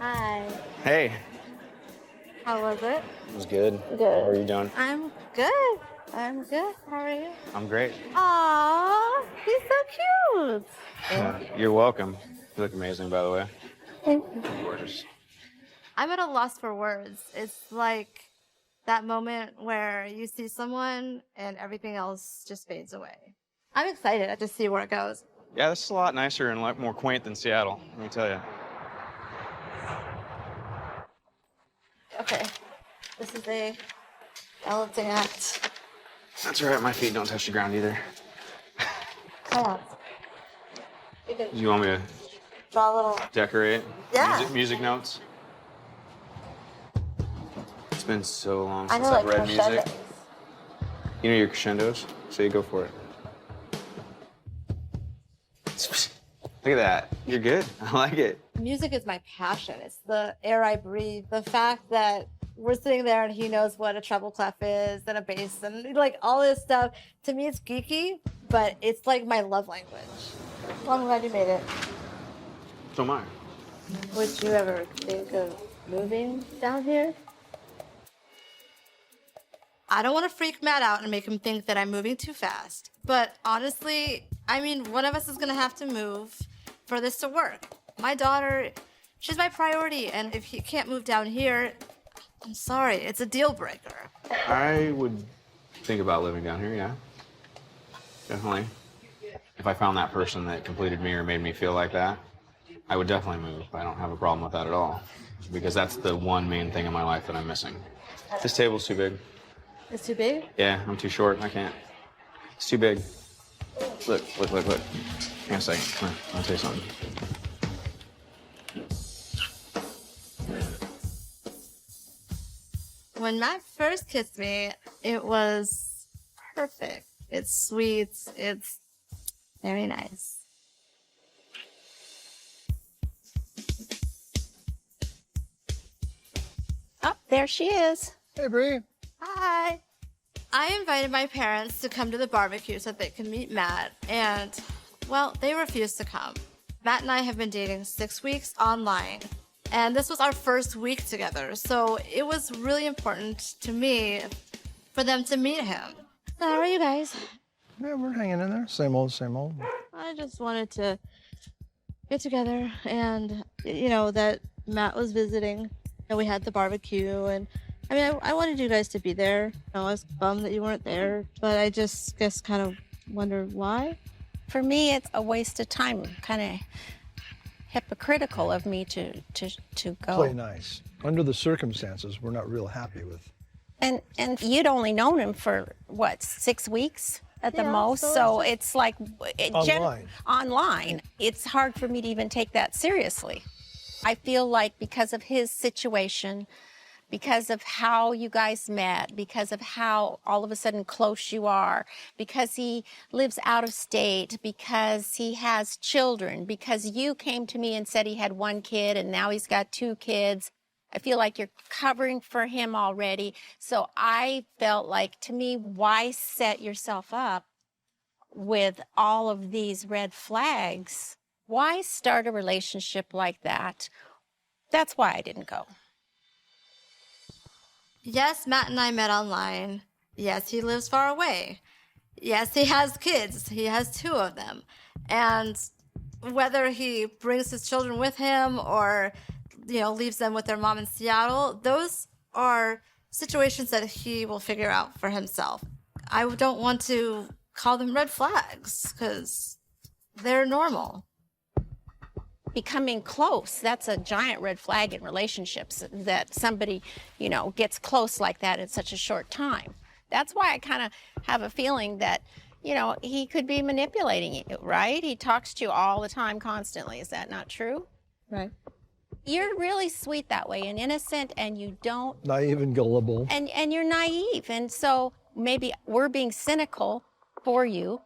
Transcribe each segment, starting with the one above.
Hi. Hey. How was it? It was good. Good. How are you doing? I'm good. I'm good. How are you? I'm great. Aww, he's so cute. You're welcome. You look amazing, by the way. Thank you. Gorgeous. I'm at a loss for words. It's like that moment where you see someone and everything else just fades away. I'm excited to see where it goes. Yeah, this is a lot nicer and a lot more quaint than Seattle, let me tell you. Okay, this is a balancing act. That's all right, my feet don't touch the ground either. Come on. You can You want me to draw a little. decorate? Yeah. Music notes? It's been so long I since know, I've like read music. crescendos. You know your crescendos? So you go for it. Look at that. You're good. I like it. Music is my passion. It's the air I breathe. The fact that we're sitting there and he knows what a treble clef is and a bass and like all this stuff. To me, it's geeky, but it's like my love language. Well, I'm glad you made it. So am I. Would you ever think of moving down here? I don't want to freak Matt out and make him think that I'm moving too fast. But honestly, I mean, one of us is going to have to move for this to work. My daughter, she's my priority. And if he can't move down here, I'm sorry, it's a deal breaker. I would think about living down here, yeah. Definitely. If I found that person that completed me or made me feel like that, I would definitely move. I don't have a problem with that at all. Because that's the one main thing in my life that I'm missing. This table's too big. It's too big? Yeah, I'm too short. I can't. It's too big. Look. Hang on a second. Come here. I'll tell you something. When Matt first kissed me, it was perfect. It's sweet. It's very nice. Oh, there she is. Hey, Bree. Hi. I invited my parents to come to the barbecue so that they could meet Matt, and, well, they refused to come. Matt and I have been dating 6 weeks online, and this was our first week together, so it was really important to me for them to meet him. So how are you guys? Yeah, we're hanging in there. Same old, same old. I just wanted to get together, and, you know, that Matt was visiting, and we had the barbecue, and I mean, I wanted you guys to be there. I was bummed that you weren't there, but I just guess kind of wonder why. For me, it's a waste of time. Kind of hypocritical of me to go. Play nice. Under the circumstances, we're not real happy with. And you'd only known him for what, 6 weeks at the most. So it's like online. It's hard for me to even take that seriously. I feel like because of his situation, because of how you guys met, because of how all of a sudden close you are, because he lives out of state, because he has children, because you came to me and said he had 1 kid and now he's got 2 kids. I feel like you're covering for him already. So I felt like, to me, why set yourself up with all of these red flags? Why start a relationship like that? That's why I didn't go. Yes, Matt and I met online. Yes, he lives far away. Yes, he has kids. He has 2 of them. And whether he brings his children with him or, you know, leaves them with their mom in Seattle, those are situations that he will figure out for himself. I don't want to call them red flags because they're normal. Becoming close, that's a giant red flag in relationships, that somebody, you know, gets close like that in such a short time. That's why I kind of have a feeling that, you know, he could be manipulating you, right? He talks to you all the time, constantly. Is that not true? Right. You're really sweet that way and innocent, and you don't... Naive and gullible. And you're naive, and so maybe we're being cynical for you.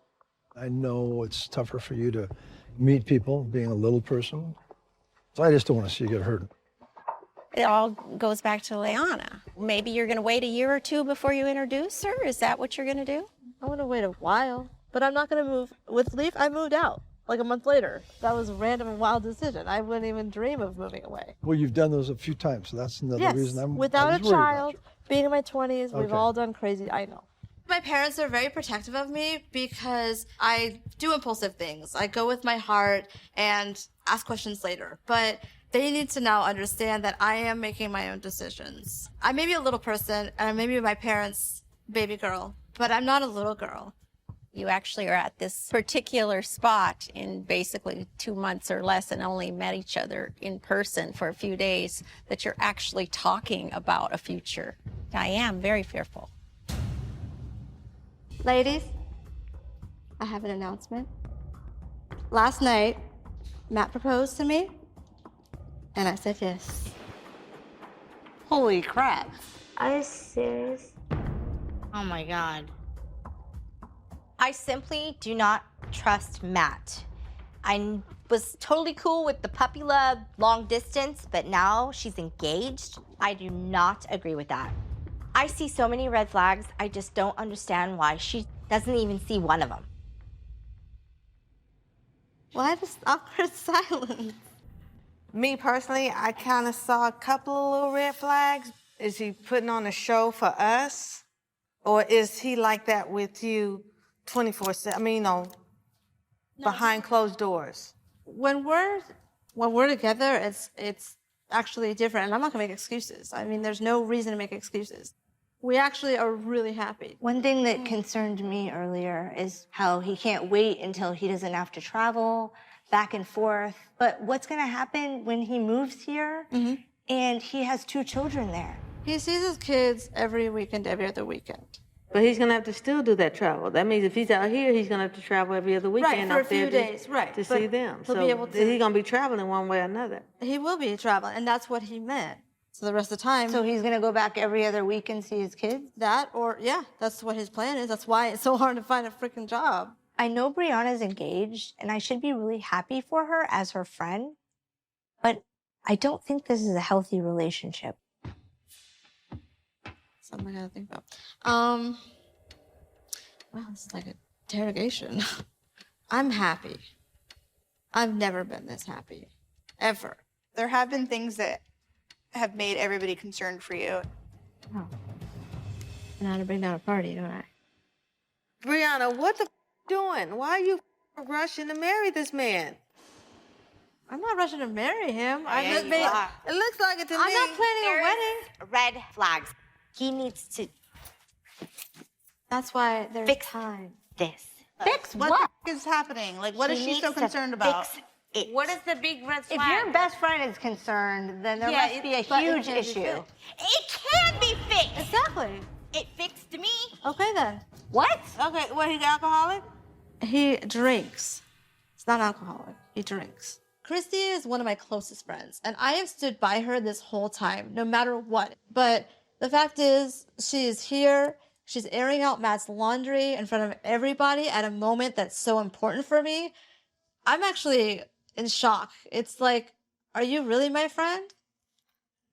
I know it's tougher for you to meet people, being a little person. So I just don't want to see you get hurt. It all goes back to Leanna. Maybe you're going to wait a year or 2 before you introduce her? Is that what you're going to do? I want to wait a while, but I'm not going to move. With Leaf, I moved out. like a month later. That was a random and wild decision. I wouldn't even dream of moving away. Well, you've done those a few times, so that's another reason I without was a worried about child, you. being in my 20s, we've Okay. all done crazy, I know. My parents are very protective of me because I do impulsive things. I go with my heart and ask questions later. But they need to now understand that I am making my own decisions. I may be a little person, and I may be my parents' baby girl, but I'm not a little girl. You actually are at this particular spot in basically 2 months or less and only met each other in person for a few days, that you're actually talking about a future. I am very fearful. Ladies, I have an announcement. Last night, Matt proposed to me, and I said yes. Holy crap. Are you serious? Oh my God. I simply do not trust Matt. I was totally cool with the puppy love, long distance, but now she's engaged. I do not agree with that. I see so many red flags, I just don't understand why she doesn't even see one of them. Why this awkward silence? Me personally, I kind of saw a couple of little red flags. Is he putting on a show for us? Or is he like that with you 24/7? I mean, behind closed doors. When we're together, it's actually different, and I'm not gonna make excuses. I mean, there's no reason to make excuses. We actually are really happy. One thing that concerned me earlier is how he can't wait until he doesn't have to travel back and forth. But what's going to happen when he moves here and he has 2 children there? He sees his kids every weekend, every other weekend. But he's going to have to still do that travel. That means if he's out here, he's going to have to travel every other weekend for a out there few days, right. to But see them. he'll So be able to- he's going to be traveling one way or another. He will be traveling, and that's what he meant. So the rest of the time, So he's going to go back every other week and see his kids? that or yeah, that's what his plan is. That's why it's so hard to find a freaking job. I know Brianna's engaged, and I should be really happy for her as her friend, but I don't think this is a healthy relationship. Something I gotta think about. Wow, this is like an interrogation. I'm happy. I've never been this happy, ever. There have been things that have made everybody concerned for you. Oh. And I had to bring down a party, don't I? Brianna, what the doing? Why are you rushing to marry this man? I'm not rushing to marry him. It looks like it to me. I'm not planning a wedding. Red flags. He needs to That's why there's Fix time. this. Fix what is happening? Like, what is He she so needs to concerned about? fix it. What is the big red If flag? your best friend is concerned, then there must be a but it huge can't be issue. fixed. It can be fixed. Exactly. It fixed me. Okay then. What? Okay, what, he's alcoholic? He drinks. He's not alcoholic. He drinks. Christy is one of my closest friends, and I have stood by her this whole time, no matter what. But the fact is, she is here. She's airing out Matt's laundry in front of everybody at a moment that's so important for me. I'm actually in shock. It's like, are you really my friend?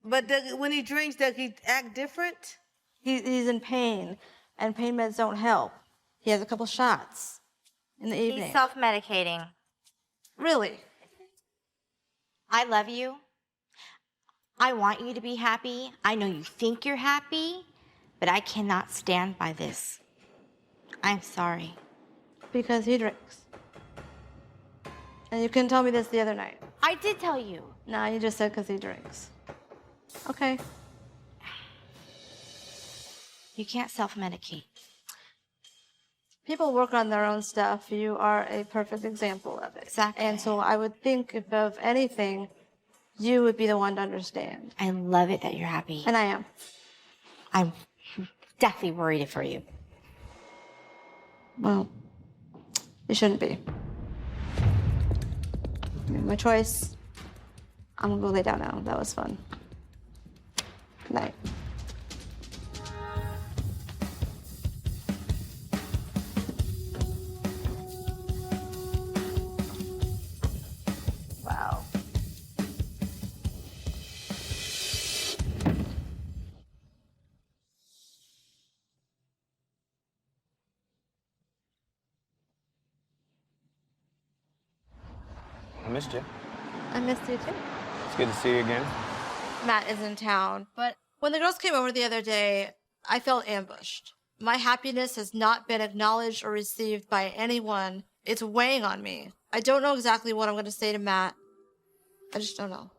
But when he drinks, does he act different? He's in pain, and pain meds don't help. He has a couple shots in the evening. He's self-medicating. Really? I love you. I want you to be happy. I know you think you're happy, but I cannot stand by this. I'm sorry. Because he drinks. And you couldn't tell me this the other night. I did tell you. No, you just said because he drinks. Okay. You can't self-medicate. People work on their own stuff. You are a perfect example of it. Exactly. And so I would think if of anything, you would be the one to understand. I love it that you're happy. And I am. I'm definitely worried for you. Well, you shouldn't be. My choice. I'm gonna go lay down now. That was fun. Good night. Wow. missed you. I missed you too. It's good to see you again. Matt is in town, but when the girls came over the other day, I felt ambushed. My happiness has not been acknowledged or received by anyone. It's weighing on me. I don't know exactly what I'm going to say to Matt. I just don't know.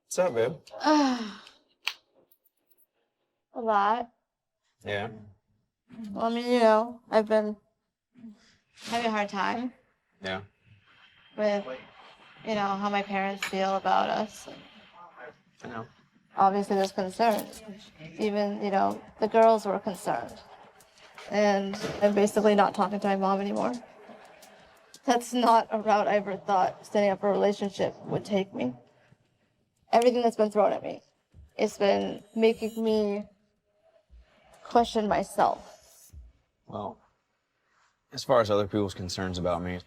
What's up, babe? A lot. Yeah. Well, I mean, you know, I've been having a hard time Yeah. with, you know, how my parents feel about us. I know. Obviously, there's concern. Even, you know, the girls were concerned. And I'm basically not talking to my mom anymore. That's not a route I ever thought setting up a relationship would take me. Everything that's been thrown at me, it's been making me question myself. Well, as far as other people's concerns about me,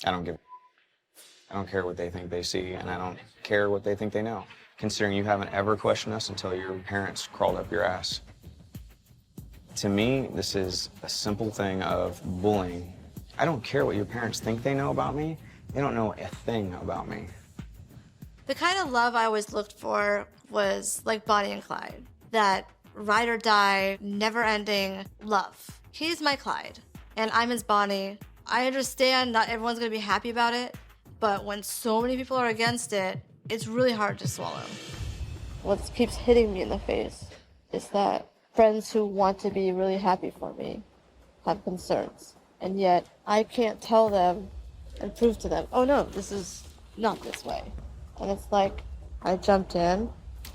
I don't care what they think they see, and I don't care what they think they know, considering you haven't ever questioned us until your parents crawled up your ass. To me, this is a simple thing of bullying. I don't care what your parents think they know about me. They don't know a thing about me. The kind of love I always looked for was like Bonnie and Clyde. That ride or die, never-ending love. He's my Clyde, and I'm his Bonnie. I understand not everyone's gonna be happy about it, but when so many people are against it, it's really hard to swallow. What keeps hitting me in the face is that friends who want to be really happy for me have concerns, and yet I can't tell them and prove to them, oh no, this is not this way. And it's like I jumped in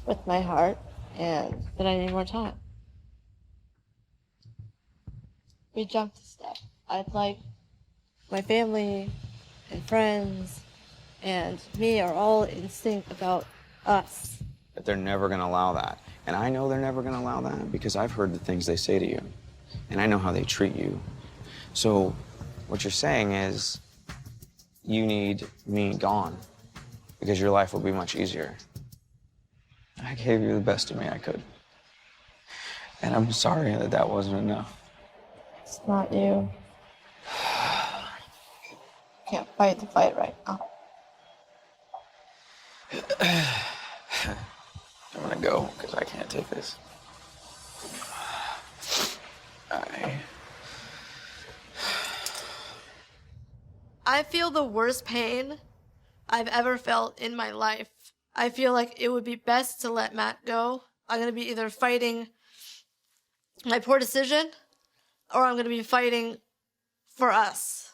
with my heart, and then I need more time. We jumped a step. I'd like my family and friends and me are all in sync about us. But they're never gonna allow that. And I know they're never gonna allow that because I've heard the things they say to you. And I know how they treat you. So what you're saying is you need me gone because your life will be much easier. I gave you the best of me I could. And I'm sorry that that wasn't enough. It's not you. Can't fight the fight right now. I'm gonna go because I can't take this. I feel the worst pain I've ever felt in my life. I feel like it would be best to let Matt go. I'm gonna be either fighting my poor decision or I'm gonna be fighting for us.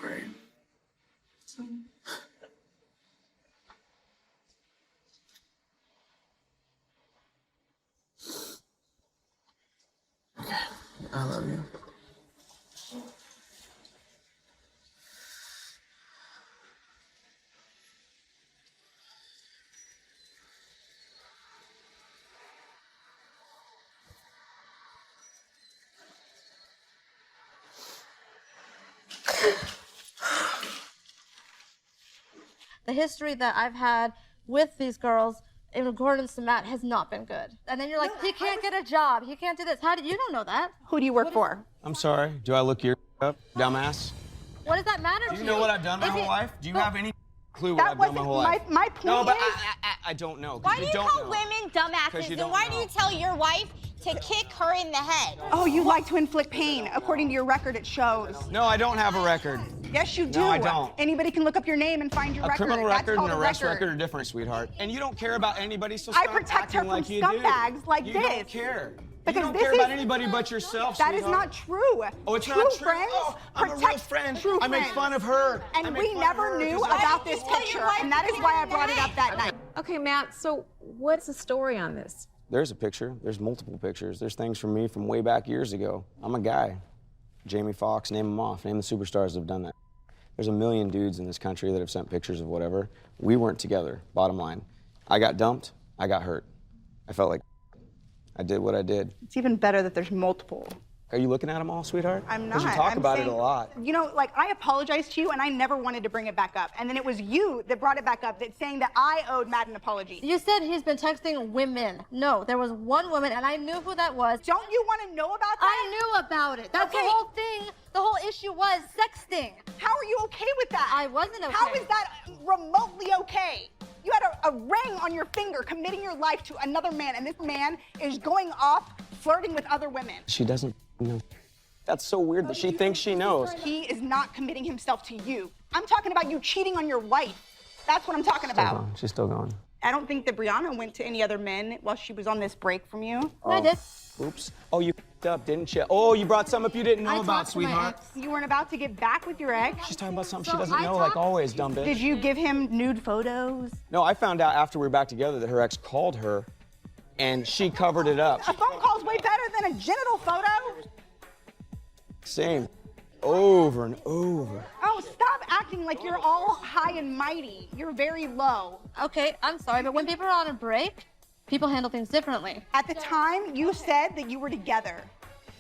Sorry. Okay, I love you. The history that I've had with these girls in accordance to Matt has not been good. And then you're like, he can't get a job. He can't do this. How do you don't know that? Who do you work for? I'm sorry. Do I look your up, dumbass? What does that matter to Do you? you know what I've done my whole life? Do you have any clue what I've done my whole life? My point No, but is... I don't know. Why do you don't call know. women 'Cause dumbasses? you And don't why know. do you tell your wife to kick her in the head? Oh, you like to inflict pain. According to your record, it shows. No, I don't have a record. Yes, you do. No, I don't. Anybody can look up your name and find your A record. criminal That's record called and a an arrest record are different, sweetheart. And you don't care about anybody, so I stop protect her acting from like you do. scumbags like you this. don't care. Because you don't this care about is- anybody but yourself, That is sweetheart. not true. Oh, it's true not true? Friends Oh, I'm a real protect friend. True I make friends. fun of her. I And make we fun of never her knew 'cause I- about this Tell your picture, wife and that is to why I kick brought her it in up that night. Okay, Matt, so what's the story on this? There's a picture. There's multiple pictures. There's things from me from way back years ago. I'm a guy. Jamie Foxx, name them off. Name the superstars that have done that. There's a million dudes in this country that have sent pictures of whatever. We weren't together, bottom line. I got dumped. I got hurt. I felt like I did what I did. It's even better that there's multiple Are you looking at them all, sweetheart? I'm not. Because you talk I'm about saying, it a lot. You know, like, I apologized to you, and I never wanted to bring it back up. And then it was you that brought it back up, that saying that I owed Matt an apology. You said he's been texting women. No, there was one woman, and I knew who that was. Don't you want to know about that? I knew about it. That's Okay. the whole thing. The whole issue was sexting. How are you okay with that? I wasn't okay. How is that remotely okay? You had a ring on your finger committing your life to another man, and this man is going off flirting with other women. She doesn't know. That's so weird that she thinks she knows. He is not committing himself to you. I'm talking about you cheating on your wife. That's what I'm talking about. She's still going. I don't think that Brianna went to any other men while she was on this break from you. I did. Oops. Oh, you f***ed up, didn't you? Oh, you brought something up you didn't know I about, talked to my sweetheart. ex. You weren't about to get back with your ex. She's talking about something So she doesn't I know, like talked- always, dumb bitch. Did you give him nude photos? No, I found out after we were back together that her ex called her, and she covered it up. A phone call's way better than a genital photo. Same. Over and over. Oh, stop acting like you're all high and mighty. You're very low. Okay, I'm sorry, but when people are on a break, people handle things differently. At the time, you said that you were together.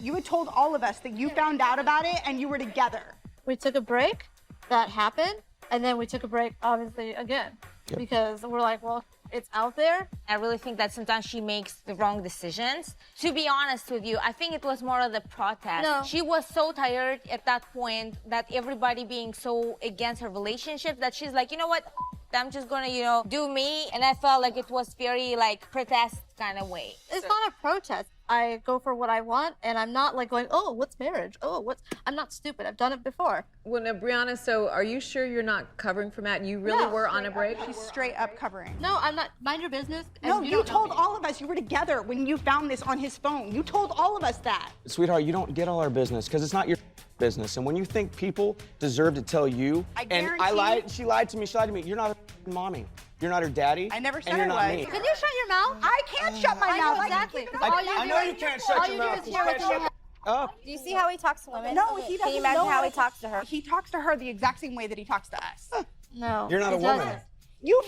You had told all of us that you found out about it and you were together. We took a break, that happened, and then we took a break, obviously, again. Because we're like, well, it's out there. I really think that sometimes she makes the wrong decisions. To be honest with you, I think it was more of the protest. No. She was so tired at that point that everybody being so against her relationship that she's like, you know what? I'm just gonna, do me. And I felt like it was very like protest kind of way. It's not a protest. I go for what I want, and I'm not like going, oh, what's marriage? I'm not stupid. I've done it before. Well, now, Brianna, so are you sure you're not covering for Matt? You really were on a break? She's straight up covering. No, I'm not. Mind your business. No, and you don't know told me. all of us you were together when you found this on his phone. You told all of us that. Sweetheart, you don't get all our business because it's not your business. And when you think people deserve to tell you, I and I guarantee- lied, she lied to me, you're not her mommy. You're not her daddy. I never said and you're I not was. me. Can you shut your mouth? I can't shut my I mouth. know I exactly. keep it All up. you I do know is- you can't shut all your you do mouth. is You hear can't what's in your shut head. up. Do you see how he talks to women? No, he doesn't Can you imagine know how he talks to her? He talks to her the exact same way that he talks to us. No. You're not it a woman. doesn't. You've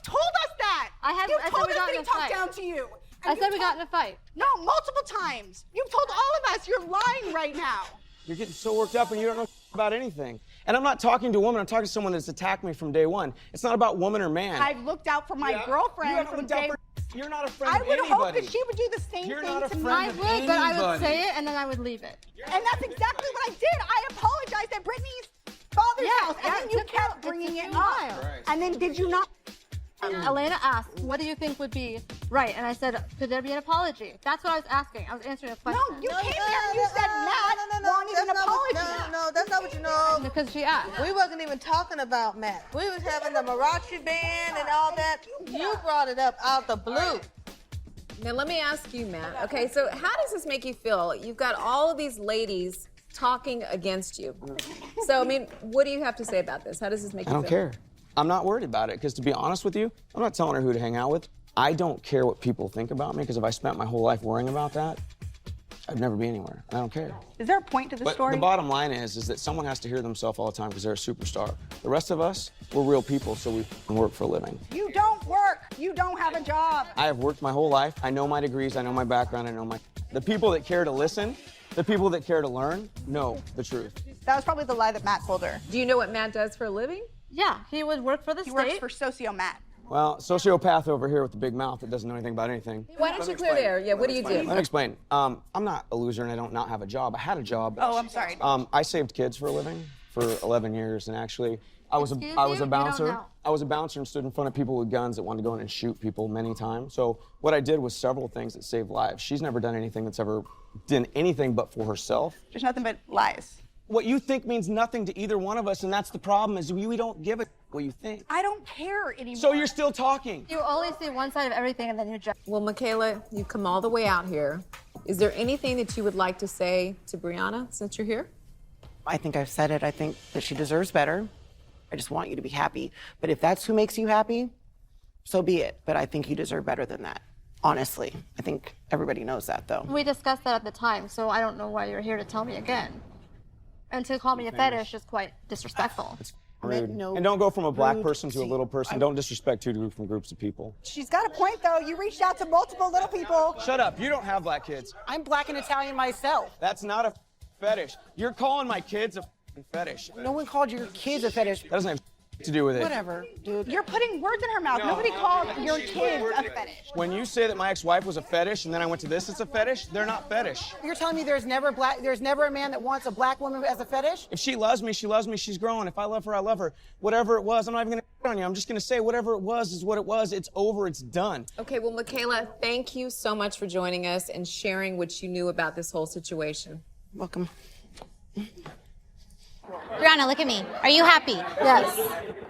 told us that. I You said told we us got that in he a talked fight. down to you. I And said you we got in a fight. No, multiple times. You've told all of us you're lying right now. You're getting so worked up and you don't know about anything. And I'm not talking to a woman, I'm talking to someone that's attacked me from day one. It's not about woman or man. I've looked out for my girlfriend You haven't from looked out day. for- You're not a friend I of would anybody. hope that she would do the same You're thing not a to me. friend I of would, but I would anybody. say it and then I would leave it. And that's exactly what I did. I apologized at Brittany's father's house, and then you it took kept a- it bringing took it you a up. while. And then did you not? Elena asked, what do you think would be right? And I said, could there be an apology? That's what I was asking. I was answering a question. No, you came here and you said Matt wanted an apology. No, that's not what you know. Because she asked. We wasn't even talking about Matt. We was having the Marachi band and all that. You brought it up out the blue. Now, let me ask you, Matt. Okay, so how does this make you feel? You've got all of these ladies talking against you. So, I mean, what do you have to say about this? How does this make you I feel? don't care. I'm not worried about it because to be honest with you, I'm not telling her who to hang out with. I don't care what people think about me because if I spent my whole life worrying about that, I'd never be anywhere. I don't care. Is there a point to the But story? the bottom line is that someone has to hear themselves all the time because they're a superstar. The rest of us, we're real people, so we work for a living. You don't work. You don't have a job. I have worked my whole life. I know my degrees. I know my background. I know my... The people that care to listen, the people that care to learn, know the truth. That was probably the lie that Matt told her. Do you know what Matt does for a living? Yeah, he would work for the He state. works for Socio Matt. Well, sociopath over here with the big mouth that doesn't know anything about anything. Why don't you clear the air? Yeah, what do you do? Let me explain. I'm not a loser and I don't not have a job. I had a job. Oh, I'm sorry. I saved kids for a living for 11 years, and actually, I was Excuse a you? You don't bouncer. know. I was a bouncer and stood in front of people with guns that wanted to go in and shoot people many times. So what I did was several things that saved lives. She's never done anything that's ever done anything but for herself. There's nothing but lies. What you think means nothing to either one of us, and that's the problem, is we don't give a what you think. I don't care anymore. So you're still talking. You only see one side of everything and then you judge. Well, Michaela, you've come all the way out here. Is there anything that you would like to say to Brianna since you're here? I think I've said it. I think that she deserves better. I just want you to be happy. But if that's who makes you happy, so be it. But I think you deserve better than that. Honestly, I think everybody knows that, though. We discussed that at the time, so I don't know why you're here to tell me again. And to call me a fetish is quite disrespectful. Rude. No, And don't go from a black rude. person to a See, little person. Don't disrespect two different groups of people. She's got a point, though. You reached out to multiple little people. Shut up. You don't have black kids. I'm black and Italian myself. That's not a fetish. You're calling my kids a fetish. No one called your kids a fetish. That doesn't have to do with it. Whatever, dude. You're putting words in her mouth. Nobody called your kids a fetish. When you say that my ex-wife was a fetish and then I went to this, it's a fetish, they're not fetish. You're telling me there's never a man that wants a black woman as a fetish? If she loves me, she loves me, she's growing. If I love her, I love her. Whatever it was, I'm not even gonna on you. I'm just gonna say whatever it was is what it was. It's over, it's done. Okay, well, Michaela, thank you so much for joining us and sharing what you knew about this whole situation. Welcome. Brianna, look at me. Are you happy? Yes.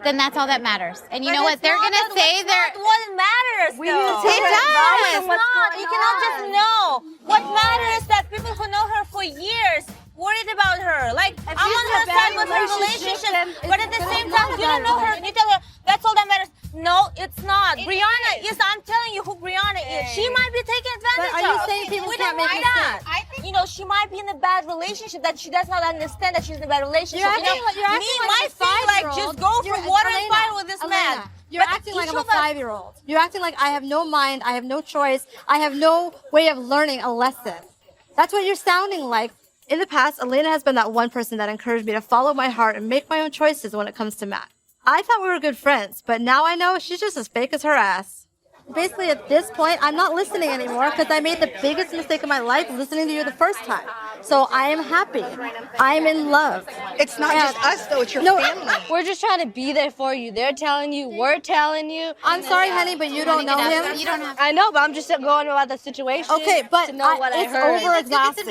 Then that's all that matters. And you know what? They're going to say they're... What matters, We though? need to It does. does. It's not. You cannot just know. What matters is that people who know her for years worried about her. Like, I'm on her side with her relationship, but at the same time, you don't know her. And you tell her, that's all that matters. No, it's not. Brianna is, I'm telling you who Brianna is. She might be taken advantage But are you of. saying people We can't don't make like that. mistakes? I think, you know, she might be in a bad relationship that she does not understand that she's in a bad relationship. You're You know, acting like- you're me acting like might a feel like 5-year-old. just go from water and fire with this man. You're But acting like each I'm a of us- 5-year-old. You're acting like I have no mind, I have no choice, I have no way of learning a lesson. That's what you're sounding like. In the past, Elena has been that one person that encouraged me to follow my heart and make my own choices when it comes to Matt. I thought we were good friends, but now I know she's just as fake as her ass. Basically, at this point, I'm not listening anymore because I made the biggest mistake of my life listening to you the first time. So I am happy. I'm in love. It's not just us, though. It's your family. We're just trying to be there for you. They're telling you, we're telling you. I'm sorry, honey, but you don't know him. You don't have I know, but I'm just going about the situation. Okay, but to know what I it's heard. over exhausted.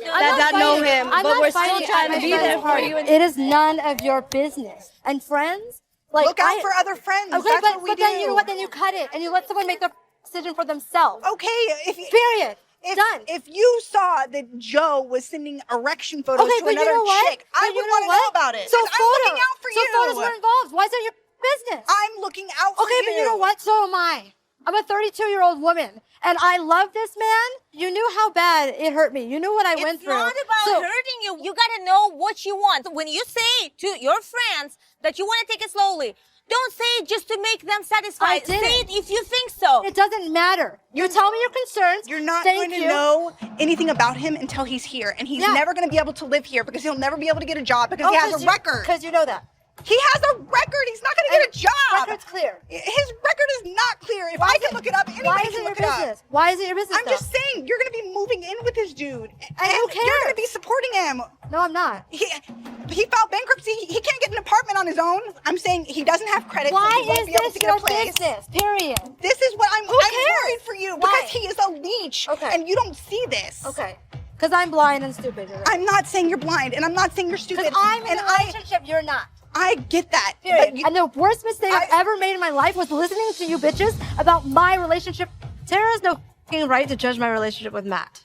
That know him, but we're still trying to be there for you. It is none of your business. And friends, like Look out for other friends. Okay, That's but, what we but do. then you know what? Then you cut it and you let someone make the decision for themselves. Okay, if you, Period. Done. If you saw that Joe was sending erection photos Okay, to but you another know what? chick, I But would you want to know know what? about it. So 'Cause I'm looking out for you. photos were involved. Why is that your business? I'm looking out for Okay, you. but you know what? So am I. I'm a 32-year-old woman, and I love this man. You knew how bad it hurt me. You knew what I went through. It's not about So- hurting you. You gotta know what you want. When you say to your friends that you want to take it slowly, don't say it just to make them satisfied. I didn't. Say it if you think so. It doesn't matter. You tell me your concerns. You're not Thank going to you. know anything about him until he's here, and he's Yeah. never going to be able to live here because he'll never be able to get a job because he has a record. Because you know that. He has a record. He's not going to get a job. Record's clear. His record is not clear. If I can look it up, anybody Why is can it your look it up. business? Why is it your business? I'm just saying, you're going to be moving in with this dude. And who you're cares? going to be supporting him. No, I'm not. He filed bankruptcy. He can't get an apartment on his own. I'm saying he doesn't have credit. so Why he won't is be able this to get your a place. business? Period. This is what I'm cares? worried for you Why? because he is a leech. Okay. And you don't see this. Okay. Because I'm blind and stupid. You're right. I'm not saying you're blind, and I'm not saying you're stupid. Because I'm in and a relationship. You're not. I get that. Period. But you, And the worst mistake I've ever made in my life was listening to you bitches about my relationship. Tara has no fucking right to judge my relationship with Matt.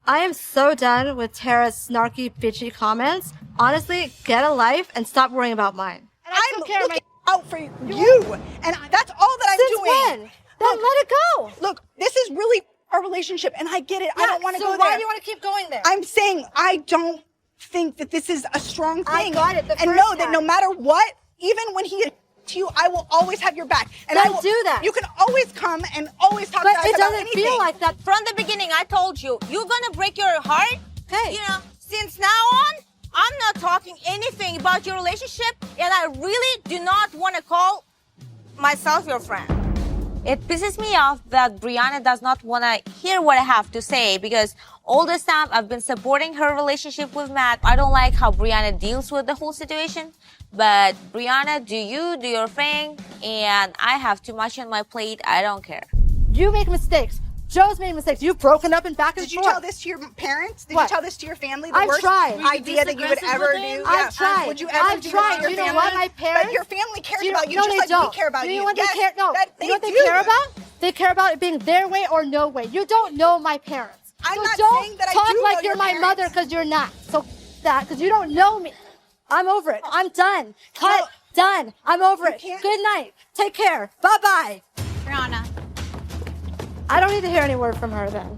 I am so done with Tara's snarky, bitchy comments. Honestly, get a life and stop worrying about mine. And I I'm took care of looking out for you, and that's all that I'm Since doing. when? Then let it go. Look, this is really a relationship, and I get it. I Yeah, don't want to so go why there. do you want to keep going there? I'm saying I don't think that this is a strong thing. I got it the and first know that time. no matter what, even when he to you, I will always have your back. And Then I will do that. You can always come and always talk But to us it about doesn't anything. feel like that. From the beginning, I told you, you're gonna break your heart. Okay. You know, since now on, I'm not talking anything about your relationship, and I really do not want to call myself your friend. It pisses me off that Brianna does not want to hear what I have to say because all this time I've been supporting her relationship with Matt. I don't like how Brianna deals with the whole situation, but Brianna, do your thing, and I have too much on my plate. I don't care. You make mistakes. Joe's made mistakes. You've broken up and back and Did you forth. tell this to your parents? Did What? you tell this to your family? The I've worst tried. idea that you would ever do. I've tried. Would you ever I've do tried. that to your You know family? what? My parents. But your family cares Do about you no, just they like don't. we care about Do you. you know what Yes, they care? No. that You know what they do. care about? They care about it being their way or no way. You don't know my parents. I'm so not don't saying that I talk do like know you're your my parents. mother because you're not. So that because you don't know me. I'm over it. I'm done. Cut. No. Done. I'm over it. can't- Good night. Take care. Bye bye. Brianna. I don't need to hear any word from her then.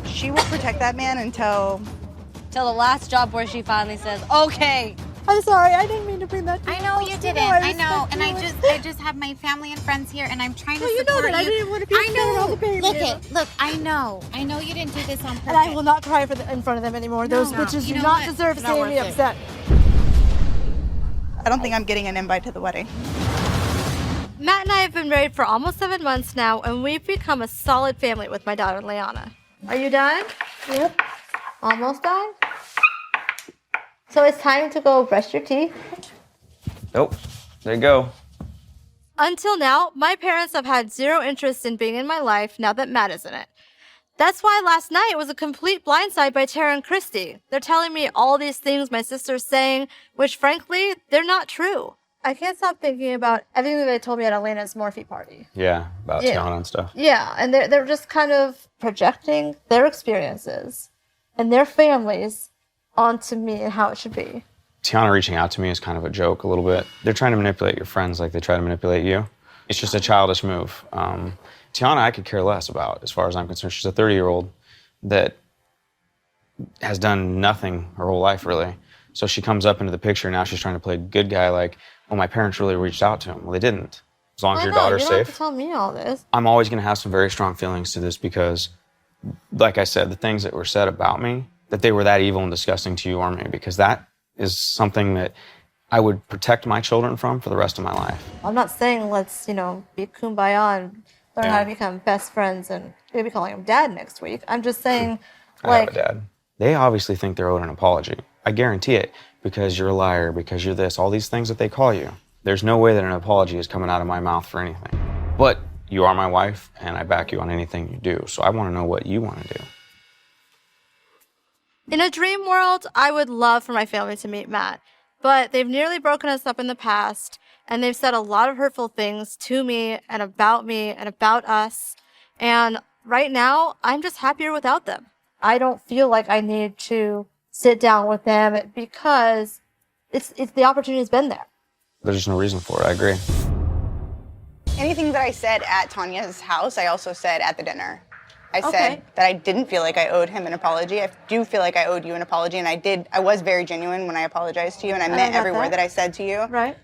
She will protect that man until Till the last job where she finally says, okay, I'm sorry. I didn't mean to bring that. I know you didn't. I know, and I just have my family and friends here, and I'm trying to support you. I didn't want to be I all the baby. Look, I know you didn't do this on purpose. And I will not cry in front of them anymore. Those bitches do not deserve seeing me upset. I don't think I'm getting an invite to the wedding. Matt and I have been married for almost 7 months now, and we've become a solid family with my daughter, Leanna. Are you done? Yep. Almost done? So it's time to go brush your teeth. Nope. There you go. Until now, my parents have had zero interest in being in my life now that Matt is in it. That's why last night was a complete blindside by Tara and Christy. They're telling me all these things my sister's saying, which frankly, they're not true. I can't stop thinking about everything that they told me at Elena's Morphe party. Yeah, about Tiana and stuff. Yeah, and they're just kind of projecting their experiences and their families onto me and how it should be. Tiana reaching out to me is kind of a joke a little bit. They're trying to manipulate your friends like they try to manipulate you. It's just a childish move. Tiana, I could care less about, as far as I'm concerned. She's a 30-year-old that has done nothing her whole life, really. So she comes up into the picture, now she's trying to play good guy like, well, my parents really reached out to him. Well, they didn't. As long as your daughter's you don't have safe. to tell me all this. I'm always going to have some very strong feelings to this because, like I said, the things that were said about me, that they were that evil and disgusting to you or me, because that is something that I would protect my children from for the rest of my life. I'm not saying let's, be kumbaya and learn how to become best friends and maybe calling him dad next week. I'm just saying, I have a dad. They obviously think they're owed an apology. I guarantee it, because you're a liar, because you're this, all these things that they call you. There's no way that an apology is coming out of my mouth for anything. But you are my wife, and I back you on anything you do. So I want to know what you want to do. in a dream world, I would love for my family to meet Matt, but they've nearly broken us up in the past, and they've said a lot of hurtful things to me and about us. And right now, I'm just happier without them. I don't feel like I need to sit down with them because it's the opportunity's been there. There's no reason for it. I agree. Anything that I said at Tanya's house, I also said at the dinner. I said that I didn't feel like I owed him an apology. I do feel like I owed you an apology, and I did. I was very genuine when I apologized to you, and I meant every word that I said to you. Right.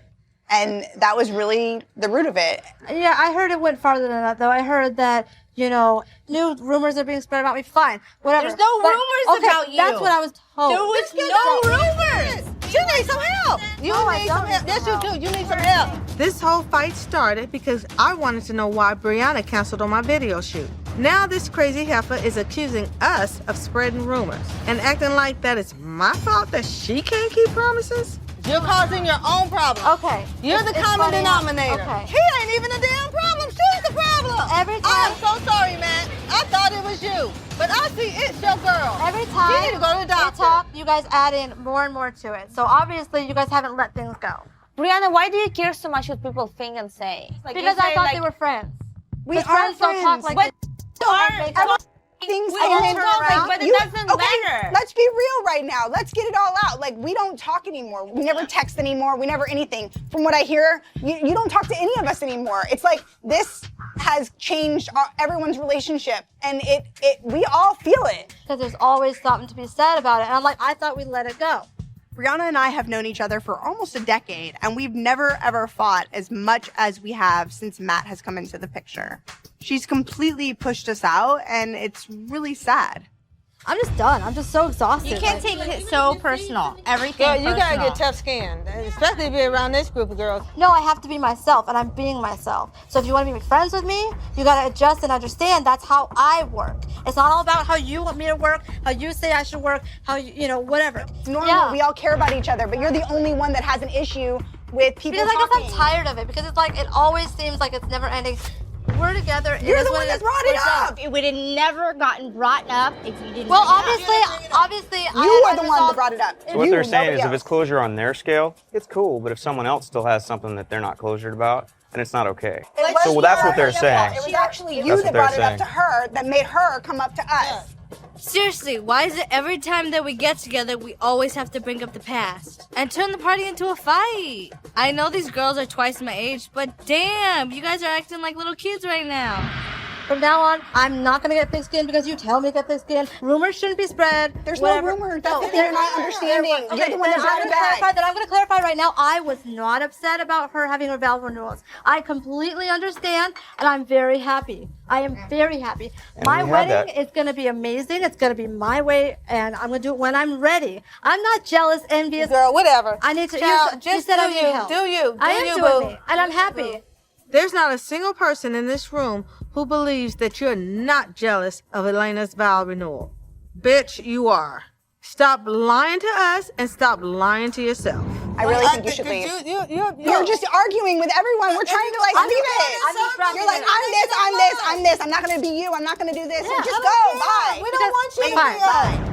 And that was really the root of it. Yeah, I heard it went farther than that, though. I heard that, new rumors are being spread about me. Fine, whatever. There's no rumors about you. That's what I was told. There was no rumors. You need some help. You need some help. Yes, you do. You need some help. This whole fight started because I wanted to know why Brianna canceled on my video shoot. Now this crazy heifer is accusing us of spreading rumors and acting like that it's my fault that she can't keep promises. You're causing your own problem. Okay. You're the common denominator. Okay. He ain't even the damn problem. She's the problem. Every time. I'm so sorry, man. I thought it was you, but I see it's your girl. Every time you need to go to the doctor. we talk, you guys add in more and more to it. So obviously, you guys haven't let things go. Brianna, why do you care so much what people think and say? Because I thought they were friends. We are friends. Don't talk like this. Things we and don't talk, around. but it doesn't matter. Let's be real right now. Let's get it all out. Like, we don't talk anymore. We never text anymore. We never anything. From what I hear, you don't talk to any of us anymore. It's like this has changed everyone's relationship, and we all feel it. Because there's always something to be said about it. And I'm like, I thought we'd let it go. Brianna and I have known each other for almost a decade, and we've never ever fought as much as we have since Matt has come into the picture. She's completely pushed us out, and it's really sad. I'm just done. I'm just so exhausted. You can't take it so personal. Everything Girl, you gotta personal. get tough skin, especially if you're around this group of girls. No, I have to be myself, and I'm being myself. So if you want to be friends with me, you gotta adjust and understand that's how I work. It's not all about how you want me to work, how you say I should work, how whatever. It's normal. We all care about each other, but you're the only one that has an issue with people because talking. I guess I'm tired of it, because it's like it always seems like it's never ending. We're together. You're the one that brought it up. It would have never gotten brought up if you didn't. Well, bring it up. obviously, you are the one that brought it up. So what they're saying is if it's closure on their scale, it's cool. But if someone else still has something that they're not closured about, then it's not okay. So that's what they're saying. It was actually you that brought it up to her that made her come up to us. Seriously, why is it every time that we get together, we always have to bring up the past and turn the party into a fight? I know these girls are twice my age, but damn, you guys are acting like little kids right now. From now on, I'm not going to get thick skin because you tell me to get thick skin. Rumors shouldn't be spread. There's whatever. no rumor. That's the thing you're not understanding. Okay, You're the one that brought it back. I'm going to clarify right now. I was not upset about her having her vow renewals. I completely understand, and I'm very happy. I am very happy. And my we had wedding that. is going to be amazing. It's going to be my way, and I'm going to do it when I'm ready. I'm not jealous, envious. Girl, whatever. I need to. Child, you just said do I need you. help. Do you. I Do am you, doing boo. me, and I'm happy. There's not a single person in this room who believes that you're not jealous of Elena's vow renewal. Bitch, you are. Stop lying to us and stop lying to yourself. I really think you should leave. You're just arguing with everyone. We're trying to leave it. You're like, I'm this. I'm not going to be you. I'm not going to do this. So just go. Bye. We don't want you to be Fine.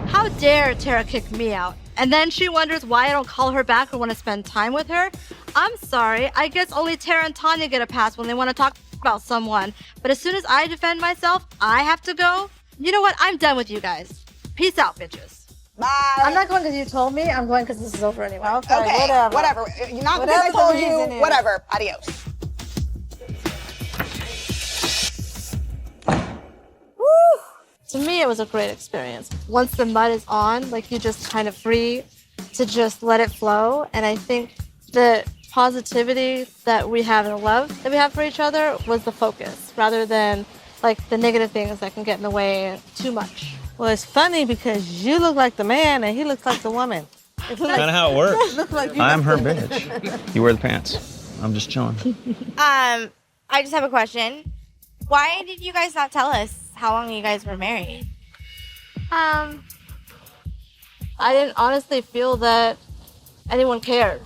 us. How dare Tara kick me out? And then she wonders why I don't call her back or want to spend time with her. I'm sorry. I guess only Tara and Tanya get a pass when they want to talk about someone. But as soon as I defend myself, I have to go. You know what? I'm done with you guys. Peace out, bitches. Bye. I'm not going because you told me. I'm going because this is over anyway. Okay, whatever. You're not because I told you. Whatever. Adios. To me, it was a great experience. Once the mud is on, like you just kind of free to just let it flow. And I think the positivity that we have and the love that we have for each other was the focus rather than like the negative things that can get in the way too much. Well, it's funny because you look like the man and he looks like the woman. Kind of how it works. Look like you I'm her bitch. You wear the pants. I'm just chilling. I just have a question. Why did you guys not tell us how long you guys were married? I didn't honestly feel that anyone cared.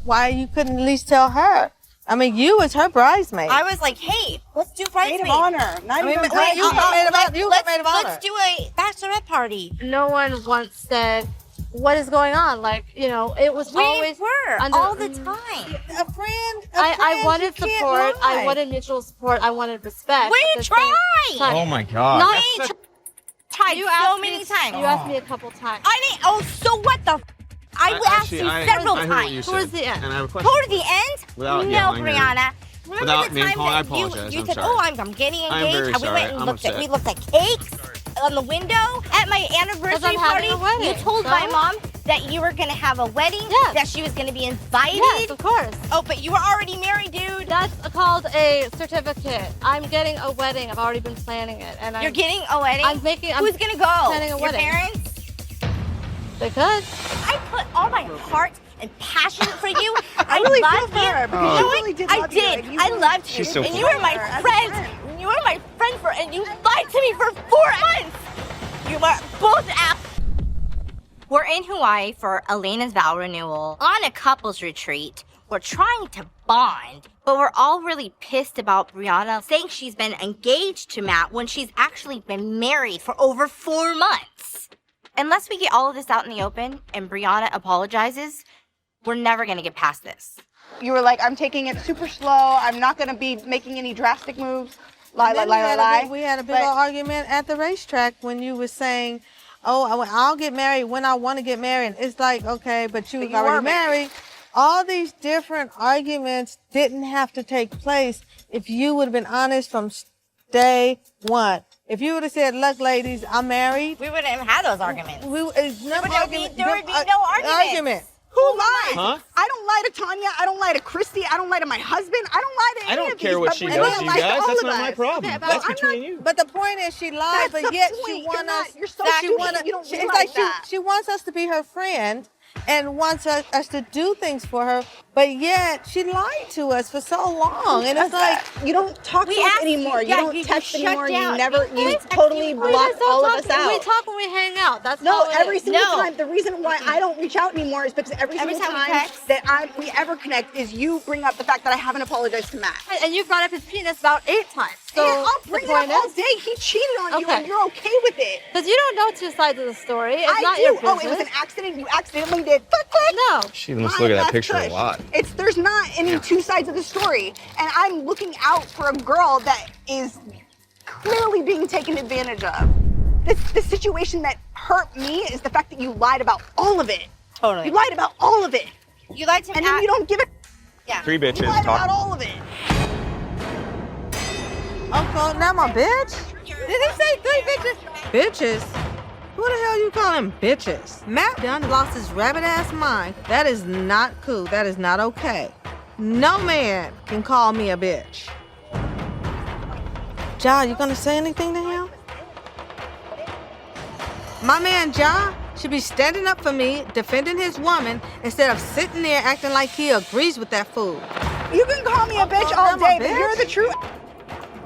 Why you couldn't at least tell her? I mean, you was her bridesmaid. I was like, hey, let's do bridesmaid. Maid of honor. Not even you bridesmaid. got maid of honor. You got maid of honor. Let's do a bachelorette party. No one once said, what is going on? Like, you know, it was We always were under- all the time. A friend. I wanted you can't support. I lie. wanted mutual support. I wanted respect. We at the same tried. time. Oh my God. Not That's Tried you so asked many me, times. You asked me a couple times. I didn't. Oh, so what the? I asked you several I heard what you times. said. Towards the end. And I have a question. Toward the end? Without no, yelling or- Brianna. Remember Without the being time called, I that apologize. you I'm said, sorry. "Oh, I'm getting engaged," I'm very and we sorry. went and I'm looked at upset. cakes on the window at my anniversary I'm party. having a wedding, You told so? my mom that you were gonna have a wedding. Yes. That she was gonna be invited. Yes, of course. Oh, but you were already married, dude. That's called a certificate. I'm getting a wedding. I've already been planning it, and You're getting a wedding. I'm making. Who's gonna go? Planning a Your wedding. parents? They could. I put all my heart and passion for you. I really feel loved for you. her because You she know what? really did I love you. did. Like, you I really- loved you. She's so And you were my friend. You were my friend and you lied to me for 4 months. You were both We're in Hawaii for Elena's vow renewal on a couples retreat. We're trying to bond, but we're all really pissed about Brianna saying she's been engaged to Matt when she's actually been married for over 4 months. Unless we get all of this out in the open and Brianna apologizes, we're never gonna get past this. You were like, I'm taking it super slow. I'm not going to be making any drastic moves. Lie. We had a big But- old argument at the racetrack when you were saying, "Oh, I'll get married when I want to get married." It's like, okay, but you was already were married. All these different arguments didn't have to take place if you would have been honest from day one. If you would have said, "Look, ladies, I'm married," We wouldn't have had those arguments. there would be no argument. Who lies? Huh? I don't lie to Tanya. I don't lie to Christy. I don't lie to my husband. I don't lie to any I don't of care these, what but she Brianna does to you lies guys. all That's of not my us. problem. Okay, That's I'm between not- you. But the point is, she lied, That's but the yet point. she You're wants not- us. you're so she stupid. wanna- You don't she- realize it's like that. she wants us to be her friend and wants us to do things for her, but yet she lied to us for so long. And it's like, you don't talk to We us asked you- anymore. You yeah, don't you text shut anymore. You down. never. You You text totally anymore. block all of us out. We talk when we hang out. That's No, how it every is. single No. time. The reason why I don't reach out anymore is because every single time we time text. that we ever connect is you bring up the fact that I haven't apologized to Matt. And you brought up his penis about 8 times. So And I'll bring the it up point all is, day. He cheated on you, Okay. and you're okay with it. because you don't know 2 sides of the story. It's I not do. your business. Oh, it was an accident. You accidentally did. Click, click. No. She must look at that Last picture a push. lot. There's not any 2 sides of the story, and I'm looking out for a girl that is clearly being taken advantage of. The situation that hurt me is the fact that you lied about all of it. Totally. You lied about all of it, You lied to and then you don't give it. Yeah. 3 You bitches lied about talk. all of it. Oh, now my bitch? Did he say 3 bitches? Bitches? Who the hell you calling bitches? Matt done lost his rabbit ass mind. That is not cool. That is not okay. No man can call me a bitch. Ja, you gonna say anything to him? My man Ja should be standing up for me, defending his woman, instead of sitting there acting like he agrees with that fool. You can call me a bitch all day, but you're the true.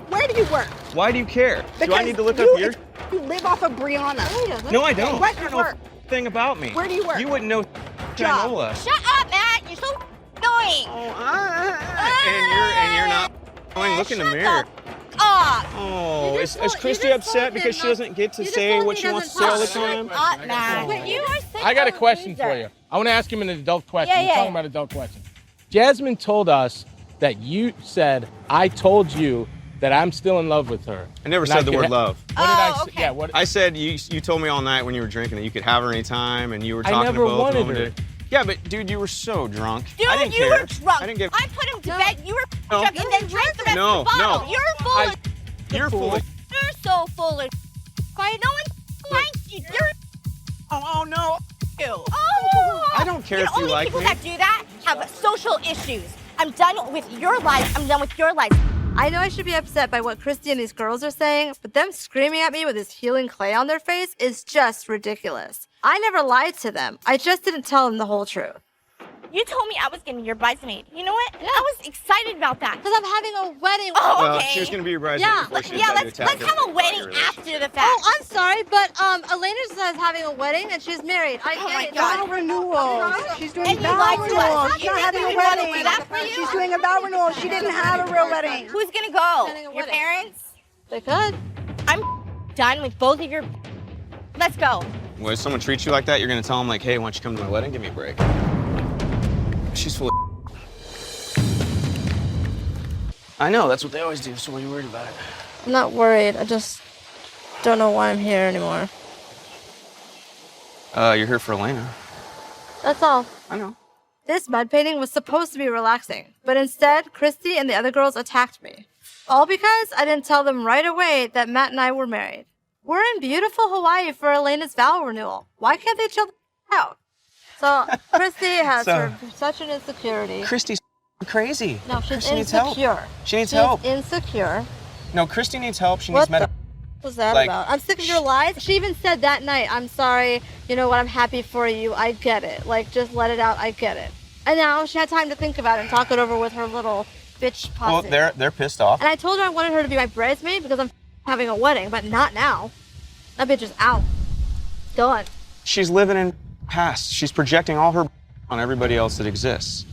Where do you work? Why do you care? Do I need to look you, up your... You live off of Brianna. No, I don't. What? You don't know thing about me. Where do you work? You wouldn't know Janola. Shut up, Matt. You're so annoying. And you're not going. Look in the mirror. Oh, is Christy upset because she doesn't get to say what she wants to say all the time? But you are such I got a a question loser. for you. I want to ask him an adult question. Yeah, We're talking yeah. about adult questions. Jasmine told us that you said, I told you that I'm still in love with her. I never said the word love. What did I say? Yeah, what? I said you told me all night when you were drinking that you could have her anytime, and you were talking I never to both wanted of them. her. and Yeah, but dude, you were so drunk. Dude, I didn't you care. were drunk. I didn't give. I put him to bed. You were No. drunk and then drank the rest No, of the bottle. no. You're full of. You're full of. You're so full of. Why no one likes you? You're. Oh no. Ew. Oh. I don't care if you only like people me. that do that have social issues. I'm done with your life. I'm done with your life. I know I should be upset by what Christy and these girls are saying, but them screaming at me with this healing clay on their face is just ridiculous. I never lied to them. I just didn't tell them the whole truth. You told me I was gonna be your bridesmaid. You know what? Yeah. I was excited about that. Because I'm having a wedding. Oh, Well, okay. she was gonna be your bridesmaid Yeah, before she Yeah, decided to let's attack have a wedding after the fact. Oh, I'm sorry, but Elena just is having a wedding and she's married. I Oh get my it. God. Vow renewal. She's doing And you vow lied to renewal. us. She's You not think having a we wanna wedding. do that for you? She's doing a vow renewal. She didn't have a real wedding. Who's gonna go? Planning a Your wedding. parents? They could. I'm done with both of your. Let's go. Well, if someone treats you like that, you're gonna tell them like, hey, why don't you come to my wedding? Give me a break. She's full of. I know, that's what they always do, so what are you worried about it? I'm not worried. I just don't know why I'm here anymore. You're here for Elena. That's all. I know. This mud painting was supposed to be relaxing, but instead, Christy and the other girls attacked me. All because I didn't tell them right away that Matt and I were married. We're in beautiful Hawaii for Elena's vow renewal. Why can't they chill the out? So, Christy has such an insecurity. Christy's crazy. No, she's Christy needs help. insecure. She needs help. She's insecure. No, Christy needs help. She What needs the medical. was that Like- about? I'm sick of your lies. She even said that night, I'm sorry, you know what, I'm happy for you. I get it. Like, just let it out. I get it. And now she had time to think about it and talk it over with her little bitch posse. Well, they're pissed off. And I told her I wanted her to be my bridesmaid because I'm having a wedding, but not now. That bitch is out. Done. She's living in past. She's projecting all her on everybody else that exists.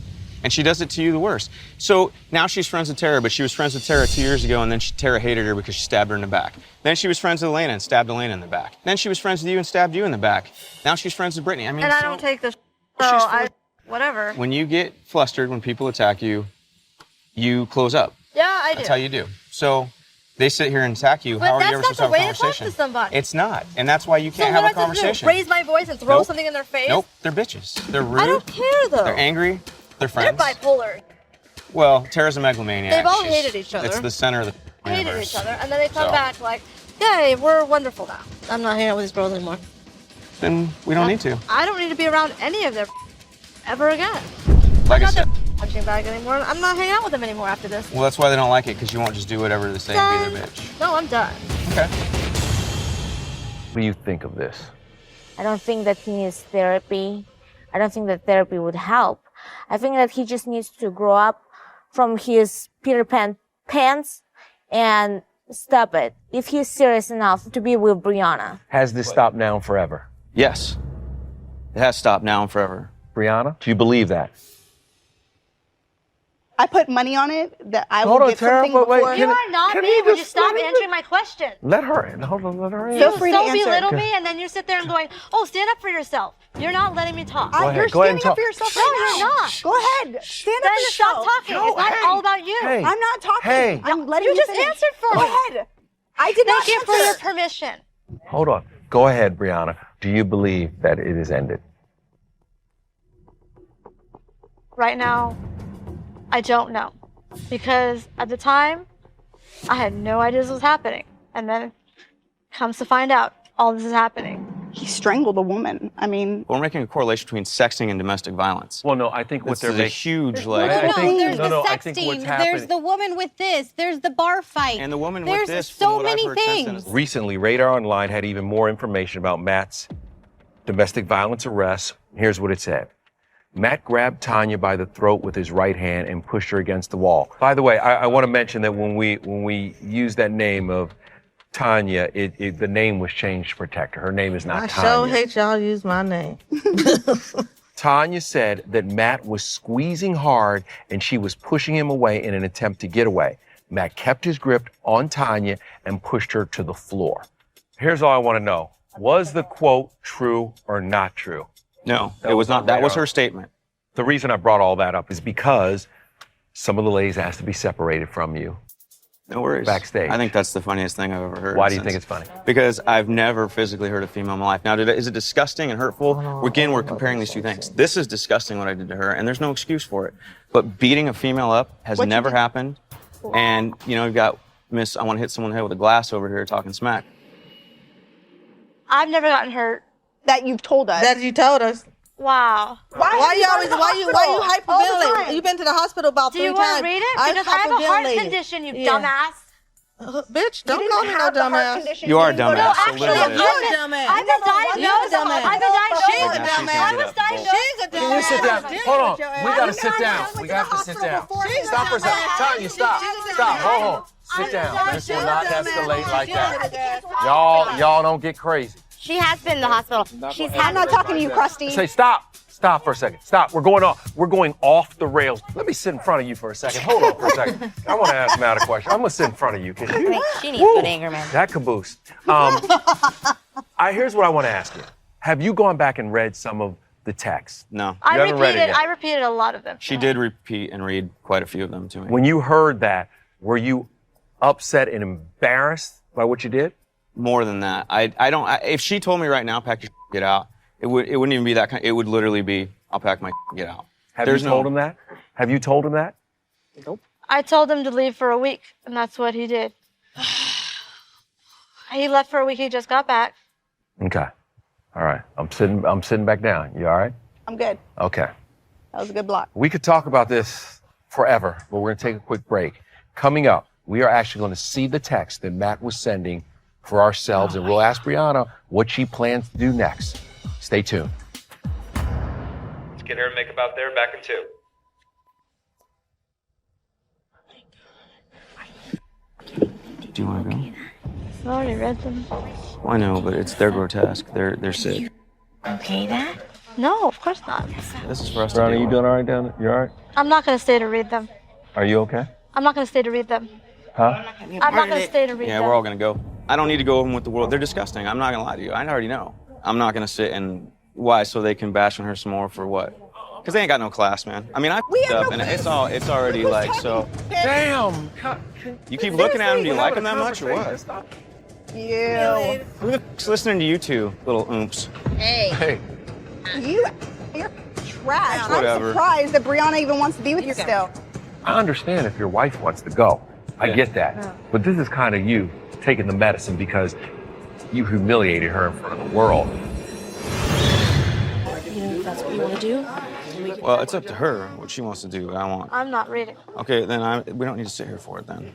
And she does it to you the worst. So now she's friends with Tara, but she was friends with Tara 2 years ago, and then Tara hated her because she stabbed her in the back. Then she was friends with Elena and stabbed Elena in the back. Then she was friends with you and stabbed you in the back. Now she's friends with Brittany. I mean, And I so don't take this, so She's full I, of- whatever. when you get flustered, when people attack you, you close up. Yeah, I do. That's how you do. So they sit here and attack you. But How are you that's ever not supposed to have the a way to talk conversation? to somebody. It's not. And that's why you So can't what have a do I have to do? conversation. Raise my voice and throw Nope. something in their face? Nope, they're bitches. They're rude. I don't care, though. They're angry. They're They're friends. bipolar. Well, Tara's a megalomaniac. They've all She's- hated each other. It's the center of the Hated universe. each other, and then they come So- back like, yay, we're wonderful now. I'm not hanging out with these girls anymore. Then we don't need to. I don't need to be around any of their ever again. Like I I'm said, not their punching bag anymore. I'm not hanging out with them anymore after this. well, that's why they don't like it, because you won't just do whatever they say and be their bitch. No, I'm done. Okay. What do you think of this? I don't think that he needs therapy. I don't think that therapy would help. I think that he just needs to grow up from his Peter Pan pants and stop it. If he's serious enough to be with Brianna. Has this stopped now and forever? Yes. It has stopped now and forever. Brianna, do you believe that? I put money on it that I Hold will on, get Tara, something but wait, before. You are not can me. you Would you just stop let me answering my question? Let her in. Hold on, let her in. Feel free to so answer. belittle me, and then you sit there and going, "Oh, stand up for yourself." You're not letting me talk. Go ahead, You're go ahead and standing up talk. for yourself No, right you're now. not. Go ahead. Stand up Then for yourself. stop talking. No, It's not hey. all about you. Hey. I'm not talking. Hey. I'm letting You you just finish. answered for Go me. ahead. I did not Thank you for your answer. permission. Hold on. Go ahead, Brianna. Do you believe that it is ended? Right now, I don't know. Because at the time, I had no idea this was happening. And then comes to find out, all this is happening. He strangled a woman. I mean, We're making a correlation between sexting and domestic violence. Well, no, I think what This they're is a making huge, No, like, there's the I think sexting. what's There's happening. the woman with this. There's the bar fight. and the woman there's with this. so from what I've many heard since then, things. is- Recently, Radar Online had even more information about Matt's domestic violence arrest. Here's what it said. Matt grabbed Tanya by the throat with his right hand and pushed her against the wall. By the way, I want to mention that when we use that name of Tanya, the name was changed to protect her. Her name is not I Tanya. sure hate y'all use my name. Tanya said that Matt was squeezing hard and she was pushing him away in an attempt to get away. Matt kept his grip on Tanya and pushed her to the floor. Here's all I want to know. Was the quote true or not true? No, it was not. That was her statement. The reason I brought all that up is because some of the ladies asked to be separated from you. No worries. Backstage. I think that's the funniest thing I've ever heard. Why do you think it's funny? Because I've never physically hurt a female in my life. Now, is it disgusting and hurtful? Again, we're comparing these two things. This is disgusting what I did to her, and there's no excuse for it. But beating a female up has never happened. And, you know, you've got Miss, I want to hit someone in the head with a glass over here talking smack. I've never gotten hurt. That you've told us. That you told us. Wow. Why you hyperventilate? You've been to the hospital about 3 Do you times. want to read it? Because I have a heart condition, you dumbass. Bitch, don't call me no dumbass. You are a dumbass. No, so actually, live with it. I've been diagnosed. I've been diagnosed. She's a dumbass. I was diagnosed. She's a dumbass. Can you sit down? Hold on. We gotta sit down. We have to sit down. Stop for a second. Tanya, stop. Stop. Hold on. Sit down. This will not escalate like that. Y'all don't get crazy. She has been in the hospital. I'm not talking to you, Krusty. Say stop. Stop for a second. Stop. We're going off the rails. Let me sit in front of you for a second. Hold on for a second. I want to ask Matt a question. I'm gonna sit in front of you because She needs good anger management. that caboose. Here's what I want to ask you. Have you gone back and read some of the texts? No. I You haven't read it yet. repeated a lot of them. She did repeat and read quite a few of them to me. When you heard that, were you upset and embarrassed by what you did? More than that. If she told me right now, pack your get out, it wouldn't even be that kind. It would literally be, I'll pack my get out. Have you told him that? Have you told him that? Nope. I told him to leave for a week, and that's what he did. He left for a week. He just got back. Okay. All right. I'm sitting back down. You all right? I'm good. Okay. That was a good block. We could talk about this forever, but we're going to take a quick break. Coming up, we are actually going to see the text that Matt was sending for ourselves, and we'll ask Brianna what she plans to do next. Stay tuned. Let's get her and make about there back in 2. Do you want to go? I already read them. Well, I know, but they're grotesque. They're sick. Okay, that? No, of course not. This is for us to Brianna, deal you with. doing all right down there? You all right? I'm not going to stay to read them. Are you okay? I'm not going to stay to read them. Huh? I'm not going to stay to read Yeah, them. we're all gonna go. I don't need to go over them with the world. They're disgusting. I'm not gonna lie to you. I already know. I'm not gonna sit and why? So they can bash on her some more for what? Because they ain't got no class, man. I mean, I f***ed up, and it's already like so. Damn. You keep looking at them. Do you like them that much or what? You. Who the f***'s listening to you two little oomps? Hey. You're trash. Whatever. I'm surprised that Brianna even wants to be with you still. I understand if your wife wants to go. I get that. But this is kind of you taking the medicine because you humiliated her in front of the world. You know if that's what you want to do? Well, it's up to her what she wants to do. I want. I'm not reading. Okay, then we don't need to sit here for it then.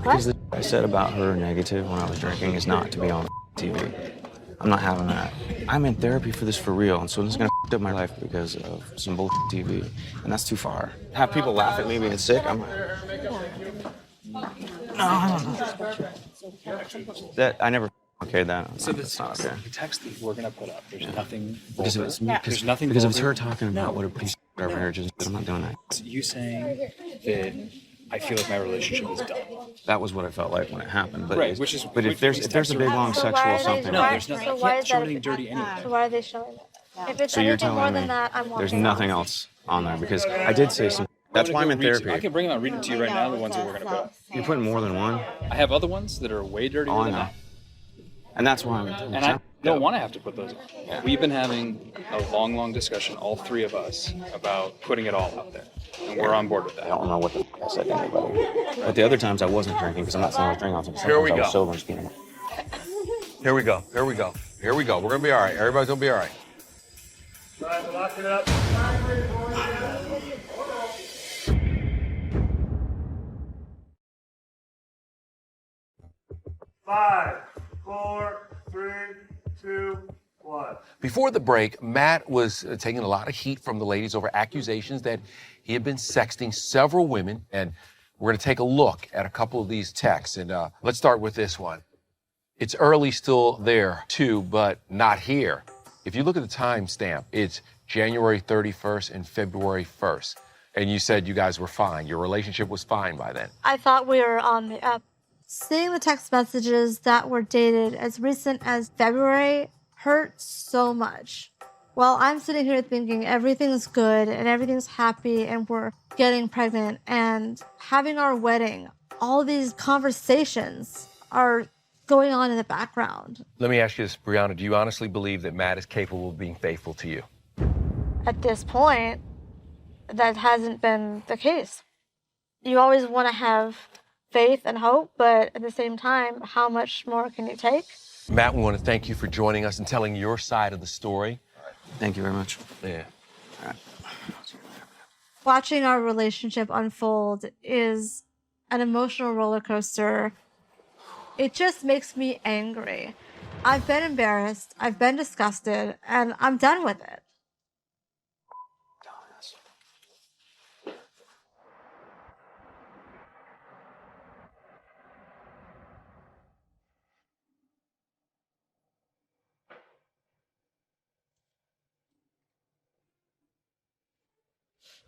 Because the I said about her negative when I was drinking is not to be on TV. I'm not having that. I'm in therapy for this for real, and so this is gonna f*** up my life because of some bull TV, and that's too far. Have people laugh at me being sick. I'm. No, I don't know. That I never okayed that. So That's not okay. the text that we're gonna put up, there's nothing Because vulgar. if it's, There's nothing because if it's vulgar. her talking about what a piece of garbage is, I'm not doing that. It's you saying that I feel like my relationship is done. That was what I felt like when it happened. But Right, which is- but if there's a big long So why sexual are they- something. No, there's nothing. So I why can't is show that? anything dirty anyway. So why are they showing that? If it's So you're anything more telling than me that, I'm there's walking nothing out. else on there because I did say some. That's why I'm in therapy. I can bring them out, read them to you right now. The ones that we're gonna put up. You're putting more than one. I have other ones that are way dirtier Oh, I than know. that. And that's why I'm in And don't want to have to put those on. We've been having a long discussion, all three of us, about putting it all out there. And we're on board with that. I don't know what the I said to anybody. But the other times I wasn't drinking because I'm not saying I was drinking. Sometimes Here we I was go. sober and speaking. Here we go. Here we go. Here we go. We're gonna be all right. Everybody's gonna be all right. All right, lock it up. 5, 4, 3, 2, 1. Before the break, Matt was taking a lot of heat from the ladies over accusations that he had been sexting several women. And we're going to take a look at a couple of these texts. And let's start with this one. It's early still there, too, but not here. If you look at the timestamp, it's January 31st and February 1st. And you said you guys were fine. Your relationship was fine by then. I thought we were on the up. Seeing the text messages that were dated as recent as February hurt so much. While I'm sitting here thinking everything's good and everything's happy and we're getting pregnant and having our wedding, all these conversations are going on in the background. Let me ask you this, Brianna. Do you honestly believe that Matt is capable of being faithful to you? At this point, that hasn't been the case. You always want to have faith and hope, but at the same time, how much more can you take? Matt, we want to thank you for joining us and telling your side of the story. Thank you very much. Yeah. All right. Watching our relationship unfold is an emotional roller coaster. It just makes me angry. I've been embarrassed, I've been disgusted, and I'm done with it.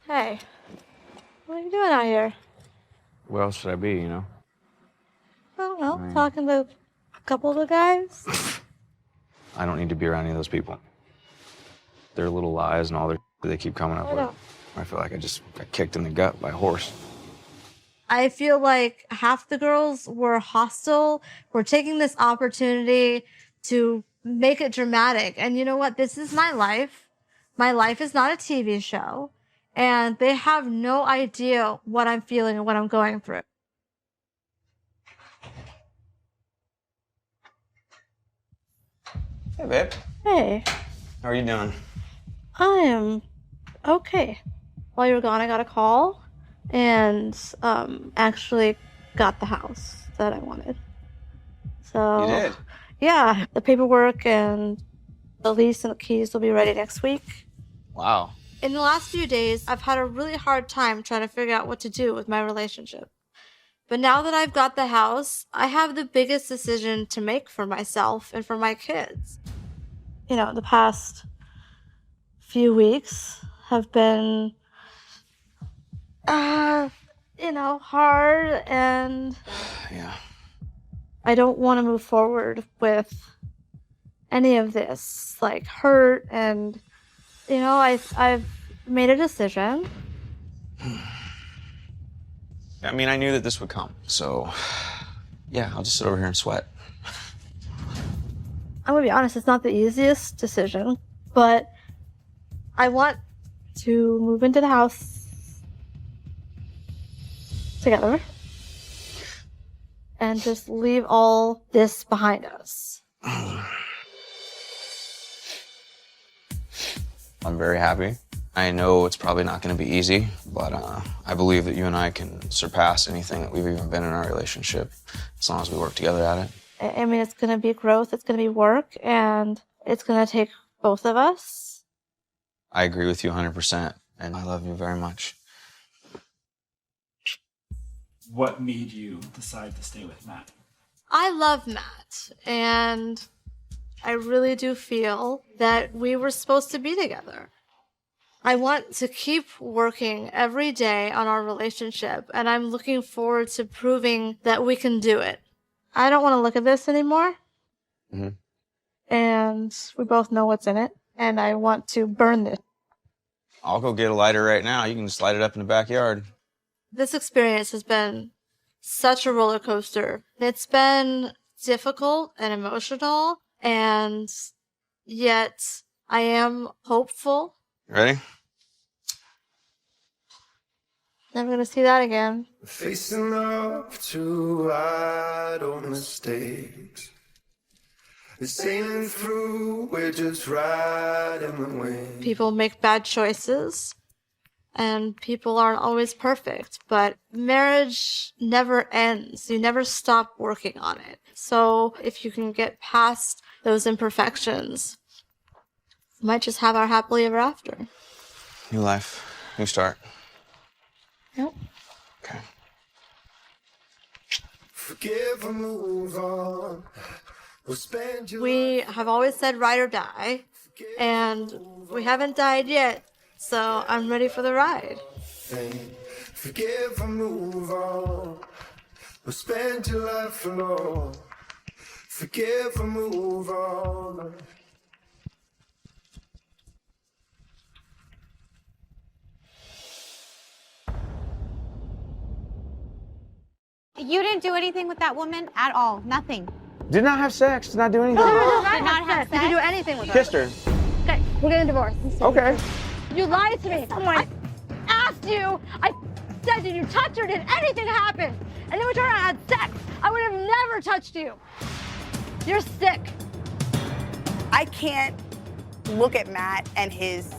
Hey, what are you doing out here? Where else should I be, you know? I don't know, talking to a couple of the guys. I don't need to be around any of those people. Their little lies and all their they keep coming up with. I feel like I just got kicked in the gut by a horse. I feel like half the girls were hostile, were taking this opportunity to make it dramatic. And you know what? This is my life. My life is not a TV show. And they have no idea what I'm feeling and what I'm going through. Hey, babe. Hey, How are you doing? I am okay. While you were gone, I got a call and actually got the house that I wanted. So You did? Yeah, the paperwork and the lease and the keys will be ready next week. Wow. In the last few days, I've had a really hard time trying to figure out what to do with my relationship. But now that I've got the house, I have the biggest decision to make for myself and for my kids. You know, the past few weeks have been, hard, and Yeah. I don't want to move forward with any of this, like hurt, and I've made a decision. I mean, I knew that this would come, so yeah, I'll just sit over here and sweat. I'm gonna be honest, it's not the easiest decision, but I want to move into the house together and just leave all this behind us. I'm very happy. I know it's probably not going to be easy, but I believe that you and I can surpass anything that we've even been in our relationship as long as we work together at it. I mean, it's gonna be growth, it's gonna be work, and it's gonna take both of us. I agree with you 100%, and I love you very much. What made you decide to stay with Matt? I love Matt, and I really do feel that we were supposed to be together. I want to keep working every day on our relationship, and I'm looking forward to proving that we can do it. I don't want to look at this anymore. Mm-hmm. And we both know what's in it, and I want to burn this. I'll go get a lighter right now. You can just light it up in the backyard. This experience has been such a roller coaster. It's been difficult and emotional, And yet I am hopeful. Ready? Never gonna see that again. Facing up to idle mistakes. Sailing through, we're just riding the wind. People make bad choices, and people aren't always perfect, but marriage never ends. You never stop working on it. So if you can get past those imperfections, we might just have our happily ever after. New life, new start. Yep. Okay. Forgive and move on. We'll spend your We have always said ride or die, and we haven't died yet, so I'm ready for the ride. thing. Forgive and move on. We'll spend your life alone. Forgive and move on. You didn't do anything with that woman at all. Nothing. Did not have sex. Did not do anything. Did not have Did you do anything with her? Kissed her. Okay, we're getting divorced. Okay. You lied to me. I asked you. I said, did you touch her? Did anything happen? And then we turned around and had sex. I would have never touched you. You're sick. I can't look at Matt and his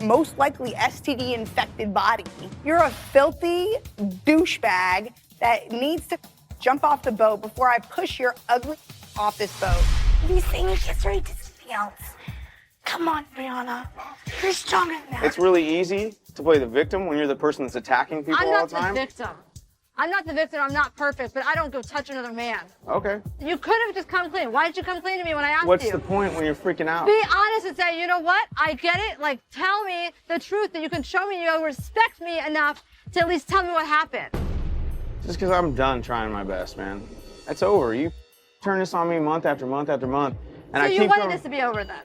most likely STD infected body. You're a filthy douchebag that needs to jump off the boat before I push your ugly off this boat. He's saying he gets ready to something else. Come on, Brianna. You're stronger than that. It's really easy to play the victim when you're the person that's attacking people I'm all not the time. the victim. I'm not the victim. I'm not perfect, but I don't go touch another man. Okay. You could have just come clean. Why didn't you come clean to me when I asked What's you? the point when you're freaking out? Be honest and say, you know what? I get it. Like, tell me the truth, that you can show me you respect me enough to at least tell me what happened. Just because I'm done trying my best, man. It's over. You turn this on me month after month after month, and So I you keep wanted going. this to be over then?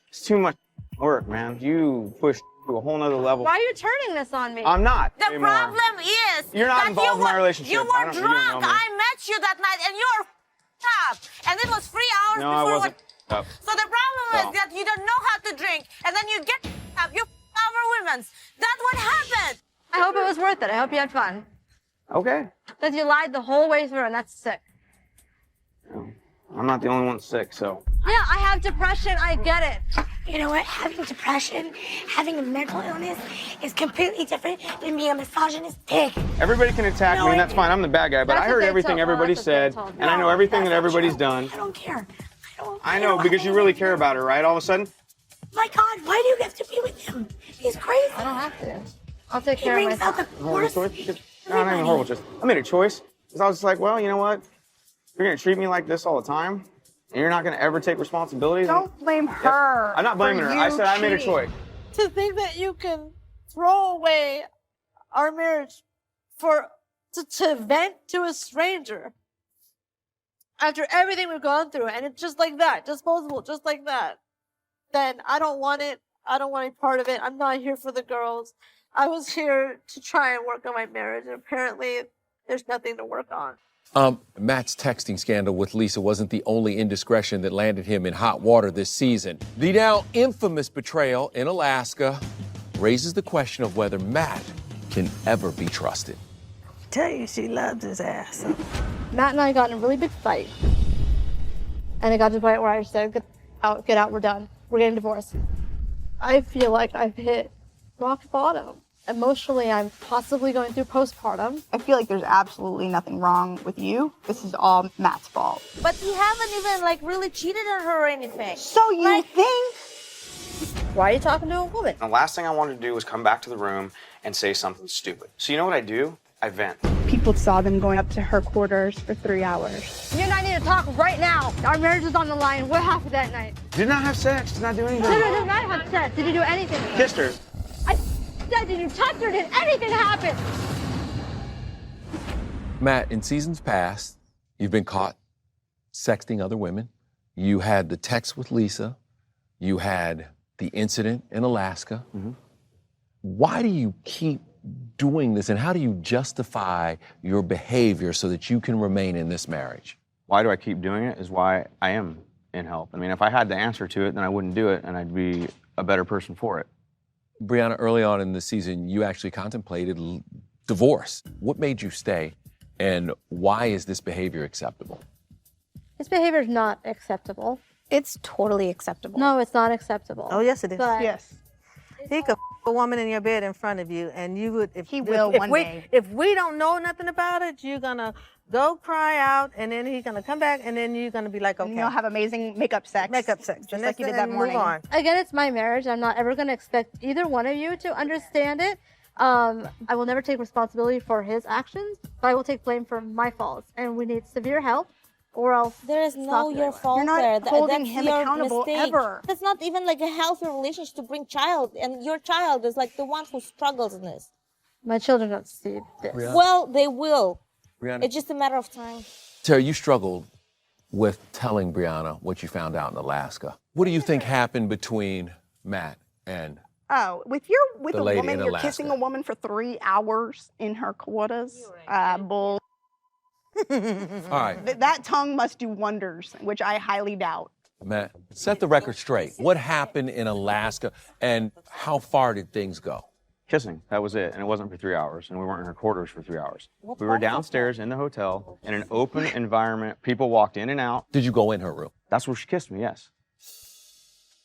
It's too much work, man. You push to a whole nother level. Why are you turning this on me? I'm not The anymore. problem is You're not that involved in my relationship. You I were don't- you don't know drunk. me. I met you that night, and you were up. And it was 3 hours No, I before. wasn't up. So the problem No. is that you don't know how to drink, and then you get up. You over women's. That's what happened. I hope it was worth it. I hope you had fun. Okay. Because you lied the whole way through, and that's sick. I'm not the only one sick, so. Yeah, I have depression. I get it. You know what? Having depression, having a mental illness is completely different than being a misogynist pig. Everybody can attack No, me, and it- that's fine. I'm the bad guy, but That's I what heard they everything told- everybody that's what they said, told me. and I know No, everything that that's not everybody's true. done. I don't care. I know, because you really care about her, right? All of a sudden? My God, why do you have to be with him? He's crazy. I don't have to. I'll take He care of brings out myself. the Horrible worst. choice? No, not even a horrible choice. I made a choice, because I was just like, well, you know what? You're going to treat me like this all the time, and you're not going to ever take responsibility. Don't blame her. I'm not blaming for her. I you said I made a cheating. choice. To think that you can throw away our marriage to vent to a stranger after everything we've gone through, and it's just like that, disposable, just like that, then I don't want it. I don't want any part of it. I'm not here for the girls. I was here to try and work on my marriage, and apparently there's nothing to work on. Matt's texting scandal with Lisa wasn't the only indiscretion that landed him in hot water this season. The now infamous betrayal in Alaska raises the question of whether Matt can ever be trusted. Tell you she loves his ass. Matt and I got in a really big fight. And it got to the point where I said, get out, we're done. We're getting divorced. I feel like I've hit rock bottom. Emotionally, I'm possibly going through postpartum. I feel like there's absolutely nothing wrong with you. This is all Matt's fault. But you haven't even like really cheated on her or anything. So you think? Why are you talking to a woman? The last thing I wanted to do was come back to the room and say something stupid. So you know what I do? I vent. People saw them going up to her quarters for 3 hours. You and I need to talk right now. Our marriage is on the line. What happened that night? Did not have sex. Did not do anything. No, did not have sex. Did you do anything? Kissed her. I said, did you touch her? Did anything happen? Matt, in seasons past, you've been caught sexting other women. You had the text with Lisa. You had the incident in Alaska. Why do you keep doing this, and how do you justify your behavior so that you can remain in this marriage? Why do I keep doing it is why I am in help. I mean, if I had the answer to it, then I wouldn't do it, and I'd be a better person for it. Brianna, early on in the season, you actually contemplated divorce. What made you stay, and why is this behavior acceptable? His behavior is not acceptable. It's totally acceptable. No, it's not acceptable. Oh, yes, it is. But Yes. He could a woman in your bed in front of you, and you would. If, He will if one we, day. If we don't know nothing about it, you're gonna go cry out, and then he's gonna come back, and then you're gonna be like, okay. And you'll have amazing makeup sex. Makeup sex. Just like you did that and morning. Move on. Again, it's my marriage. I'm not ever going to expect either one of you to understand it. I will never take responsibility for his actions, but I will take blame for my faults. And we need severe help, or else There is no your fault You're not there. holding That's him your accountable mistake. ever. That's not even like a healthy relationship to bring child, and your child is like the one who struggles in this. my children don't see this. Brianna. Well, they will. Brianna, It's just a matter of time. Terry, you struggled with telling Brianna what you found out in Alaska. What do you think happened between Matt and Oh, with The a lady woman, in you're Alaska. kissing a woman for 3 hours in her quarters. Bull. All right, That tongue must do wonders, which I highly doubt. Matt, set the record straight. What happened in Alaska, and how far did things go? Kissing, that was it, and it wasn't for 3 hours, and we weren't in her quarters for 3 hours. We were downstairs in the hotel in an open environment. People walked in and out. Did you go in her room? That's where she kissed me, yes.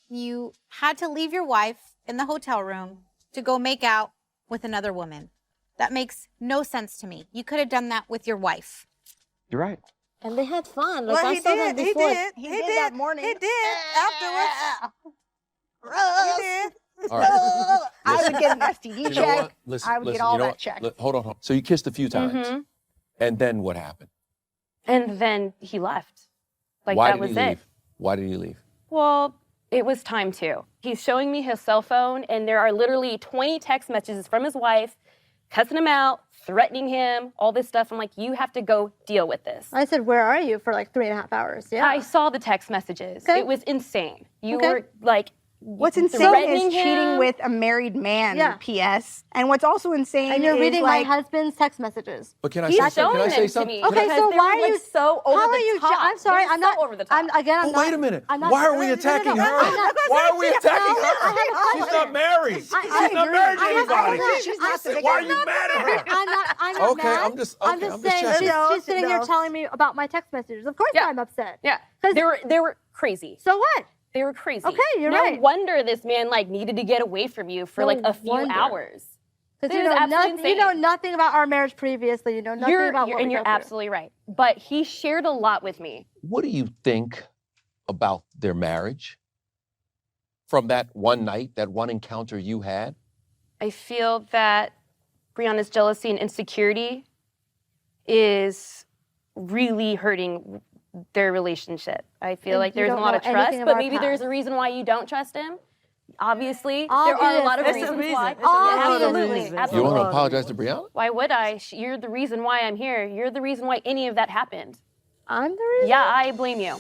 You had to leave your wife in the hotel room to go make out with another woman. That makes no sense to me. You could have done that with your wife. You're right. And they had fun. Like Well, I he saw that did. He before. did. He did that morning. He did afterwards. He did. All right. I would get an STD You know check. what? Listen, I would listen, get all you know that what? checked. Hold on. So you kissed a few times, Mhm. and then what happened? And then he left. Like Why that did was he it. leave? Why did he leave? Well, it was time to. He's showing me his cell phone, and there are literally 20 text messages from his wife, cussing him out, threatening him, all this stuff. I'm like, you have to go deal with this. I said, where are you for like 3.5 hours? Yeah. I saw the text messages. Okay. It was insane. You Okay. were like, What's insane threatening is cheating him. with a married man, Yeah. PS. And what's also insane and you're is reading like, my husband's text messages. But can I He's say something? showing Can I say them to something? me. Okay, because so they why were, are you like, so over how the are you? top? I'm sorry. They're I'm so not over the top. I'm again. I'm Well, not, wait a minute. I'm not, Why are we no, attacking no, her? I'm not- Why are we attacking No, her? I have a She's question. not married. She's not agree. married to I have a anybody. question. She's not the Why are victim. you mad at her? I'm not Okay, mad. I'm just I'm just saying checking. she's sitting here telling me about my text messages. Of course Yeah. I'm upset. Yeah, 'Cause- they were crazy. So what? They were crazy. Okay, you're no right. wonder this man like needed to get away from you for No like a few wonder. hours. Because It you was know absolutely nothing. You insane. know nothing about our marriage previously. You know nothing about what we you're go through. absolutely right. But he shared a lot with me. What do you think about their marriage from that one night, that one encounter you had? I feel that Brianna's jealousy and insecurity is really hurting their relationship. I feel And like you there's a don't lot know of trust, anything of but our maybe there's past. a reason why you don't trust him. Obviously, there are a lot of It's a reasons reason. why. It's a lot of Absolutely, reasons. You absolutely. want to apologize to Brianna? Why would I? You're the reason why I'm here. You're the reason why any of that happened. I'm the reason. Yeah, I blame you.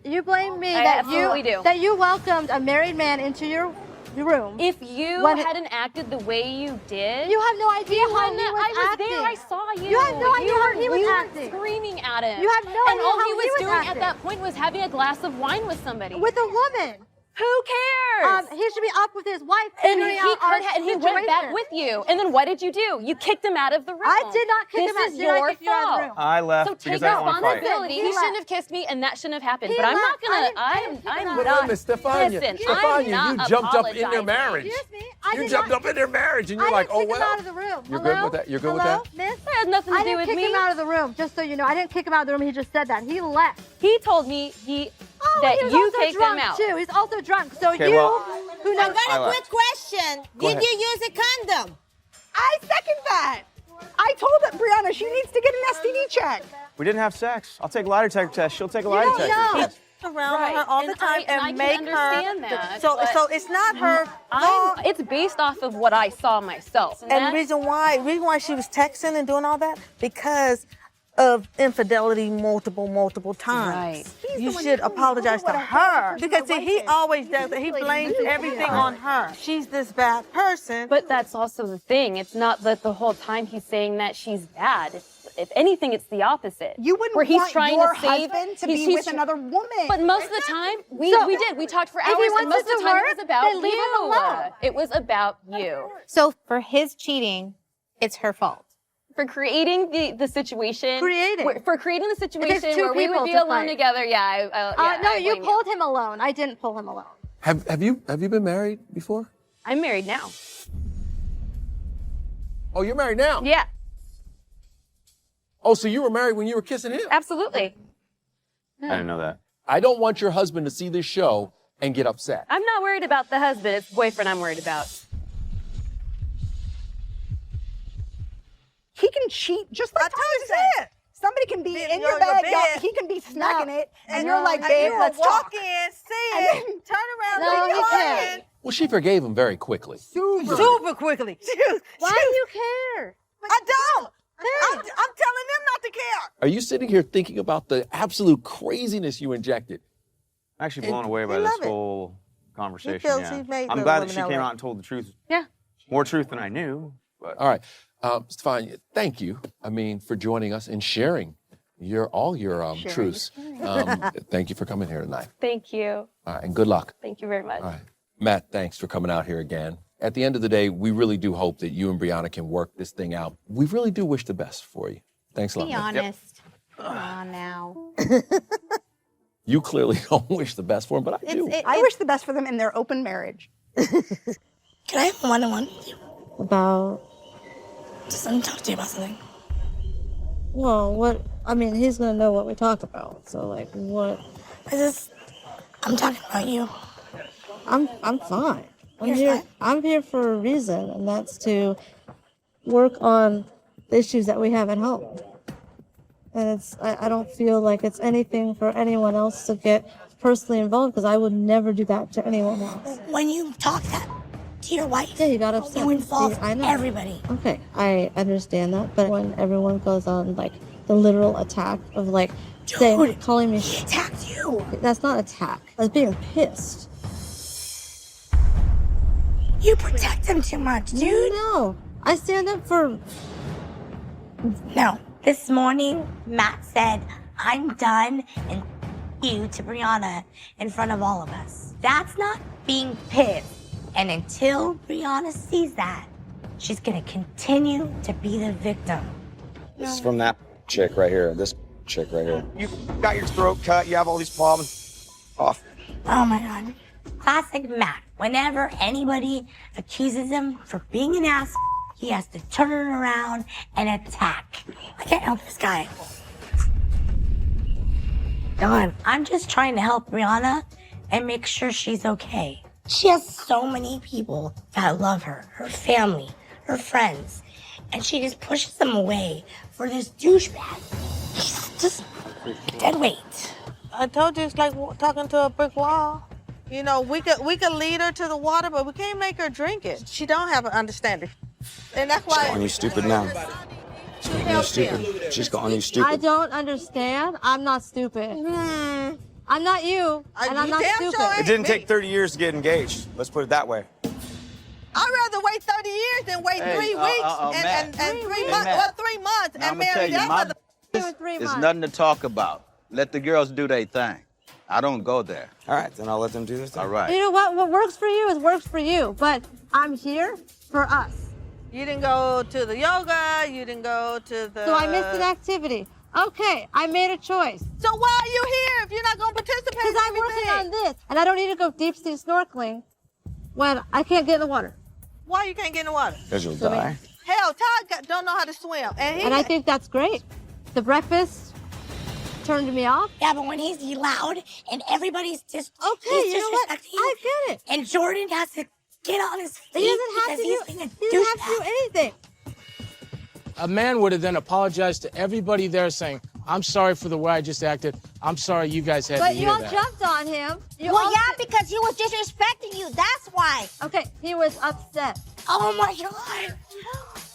You blame me I that absolutely do. that you welcomed a married man into your room. If you When- hadn't acted the way you did, You have no idea you how hadn't- he was I was acting. there. I saw you. You have no idea how he was you were acting. screaming at him. You have no and idea all how he was he was doing acting. at that point was having a glass of wine with somebody. With a woman. Who cares? He should be up with his wife. and figuring he out our could and he went back situation. with you. And then what did you do? You kicked him out of the room. I did not kick this him out. is Did I your kick you out of the fault. room? I left So take because I didn't want to fight. responsibility. He He shouldn't left. have kissed me, and that shouldn't have happened. He But I'm not left. gonna. I didn't I'm kick him out. not. Wait a minute, Stefania. Listen, Stefania, I'm not you jumped up in their apologizing. marriage. Excuse me. I You did jumped not, up in their marriage, and you're I like, didn't oh kick him well. out of the room. You're Hello? good with that? You're good with Hello, that? Miss? That has nothing to I do didn't with kick me. him out of the room. Just so you know, I didn't kick him out of the room. He just said that. He left. He told me that he was you also kicked drunk him out. too. He's also drunk. So Okay, you, well- who I knows? got I a left. quick question. Go Did ahead. you use a condom? I second that. I told that Brianna she needs to get an STD check. We didn't have sex. I'll take a lie detector test. She'll take a lie don't detector know. test. Around Right. her all the And time I and can make understand her. that, so but- so it's not her fault. It's based off of what I saw myself. And the reason why she was texting and doing all that because of infidelity multiple times. Right. You should apologize to her because see, he always does it. He blames everything on her. She's this bad person. But that's also the thing. It's not that the whole time he's saying that she's bad. if anything, it's the opposite. You wouldn't where he's want trying your to save, husband to he's- be he's with another woman. But most of the time, we did. We talked for if he hours, and wants most it of to the time work, it was about then leave him you. alone. It was about you. So for his cheating, it's her fault. For creating the situation. For creating the situation two where we would people be to alone fight. together. Yeah, No, I you blame pulled him alone. I didn't pull him alone. Have you been married before? I'm married now. Oh, you're married now? Yeah, Oh, so you were married when you were kissing him? absolutely. I didn't know that. I don't want your husband to see this show and get upset. I'm not worried about the husband. It's the boyfriend I'm worried about. He can cheat just like Topaz said. Somebody can be in your bed, he can be snacking it, and you're like, babe, let's talk. See it, turn around, No, leave he your can't. husband. Well, she forgave him very quickly. Super quickly. Why do you care? I don't. I'm telling them not to care. Are you sitting here thinking about the absolute craziness you injected? I'm actually blown away by this whole conversation. feels Yeah. he made I'm the glad that women she know came that. out and told the truth. Yeah. More truth than I knew. But All right. Stefan, thank you, for joining us and sharing all your truths. Thank you for coming here tonight. Thank you. And good luck. Thank you very much. All right. Matt, thanks for coming out here again. At the end of the day, we really do hope that you and Brianna can work this thing out. We really do wish the best for you. Thanks a lot. Be man. honest. Come on now. You clearly don't wish the best for him, but I do. I wish the best for them in their open marriage. Can I have one-on-one with you? About, Just let me talk to you about something. well, what, I mean, he's gonna know what we talk about. So, like, what? I'm talking about you. I'm fine. You're fine? I'm here for a reason, and that's to work on the issues that we have at home. And I don't feel like it's anything for anyone else to get personally involved, because I would never do that to anyone else. When you talk that to your wife, Yeah, you got upset. you involve I know. everybody. Okay, I understand that, but when everyone goes on like the literal attack of like saying, calling me, He attacked you. That's not attack. I was being pissed. You protect him too much, dude. No, I stand up for. No. This morning, Matt said, I'm done, and you to Brianna in front of all of us. That's not being pissed. And until Brianna sees that, she's gonna continue to be the victim. This is from that chick right here. This chick right here. You got your throat cut. You have all these problems. Off. Oh my God. Classic Matt. Whenever anybody accuses him for being an ass, he has to turn it around and attack. I can't help this guy. Done. I'm just trying to help Brianna and make sure she's okay. She has so many people that love her, her family, her friends, and she just pushes them away for this douchebag. He's just dead weight. I told you it's like talking to a brick wall. You know, we could lead her to the water, but we can't make her drink it. She don't have an understanding. And that's why. She's calling you stupid now. She's calling you stupid. She's calling you I stupid. don't understand. I'm not stupid. I'm not you, and I'm not stupid. It didn't take 30 years to get engaged. Let's put it that way. I'd rather wait 30 years than wait 3 weeks and 3 months, Matt. or 3 months Now, and I'm gonna tell marry you, that my mother. It's nothing to talk about. Let the girls do their thing. I don't go there. All right, then I'll let them do this. All right. You know what? What works for you works for you. But I'm here for us. You didn't go to the yoga. You didn't go to the. So I missed an activity. Okay, I made a choice. So why are you here if you're not going to participate? Because I'm working on this, and I don't need to go deep sea snorkeling when I can't get in the water. Why you can't get in the water? Because you'll Swimming. die. Hell, Todd don't know how to swim, And I think that's great. The breakfast turned me off. Yeah, but when he's loud and everybody's just Okay, you know what? disrespecting I get it. And Jordan has to get on his feet He doesn't have to because do. he's being a He doesn't have to do douchebag. anything. A man would have then apologized to everybody there saying, I'm sorry for the way I just acted. I'm sorry you guys had But to you hear all that. jumped on him. You Well, all yeah, because he was disrespecting you. That's why. Okay, he was upset. Oh my God.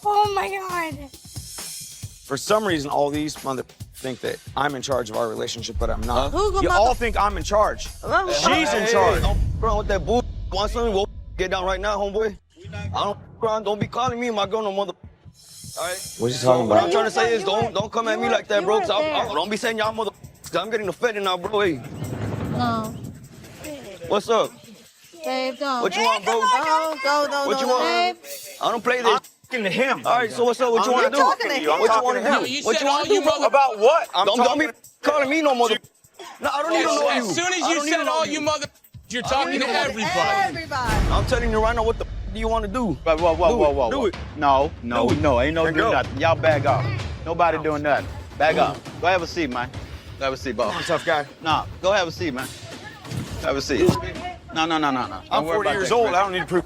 Oh my God. For some reason, all these mother think that I'm in charge of our relationship, but I'm not. Who's the You mother- all think I'm in charge. She's in charge. Don't around with that bull. Want something? We'll get down right now, homeboy. I don't around. Don't be calling me my girl no mother. What you talking about? What I'm trying to say is don't come at me like that, bro. Don't be saying y'all mother. I'm getting offended now, bro. Hey. No. What's up? Babe, don't. What you want, bro? No. What you want? Babe. I don't play this. Talking to him. All right, so what's up? What you want to do? What you want to do? What you want to do, bro? About what? Don't be calling me no mother. No, I don't even know you. As soon as you said all you mother, you're talking to everybody. I'm telling you right now, what the do you want to do? Whoa. Do it. No. Ain't no Then do go. nothing. Y'all back up. Nobody doing nothing. Back up. Go have a seat, man. Go have a seat, boss. Come on, tough guy. No, go have a seat, man. Have a seat. No. I'm 40 years old. I don't need to prove.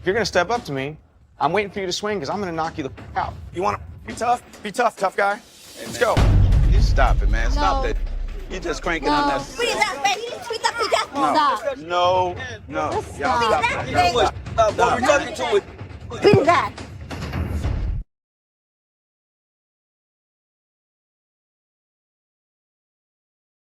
If you're gonna step up to me, I'm waiting for you to swing because I'm gonna knock you the out. You want to be tough? Be tough, tough guy. Let's go. You stop it, man. Stop No. that. You just cranking unnecessary. Stop. No. Y'all stop. Stop. What are you talking to it? Beat that.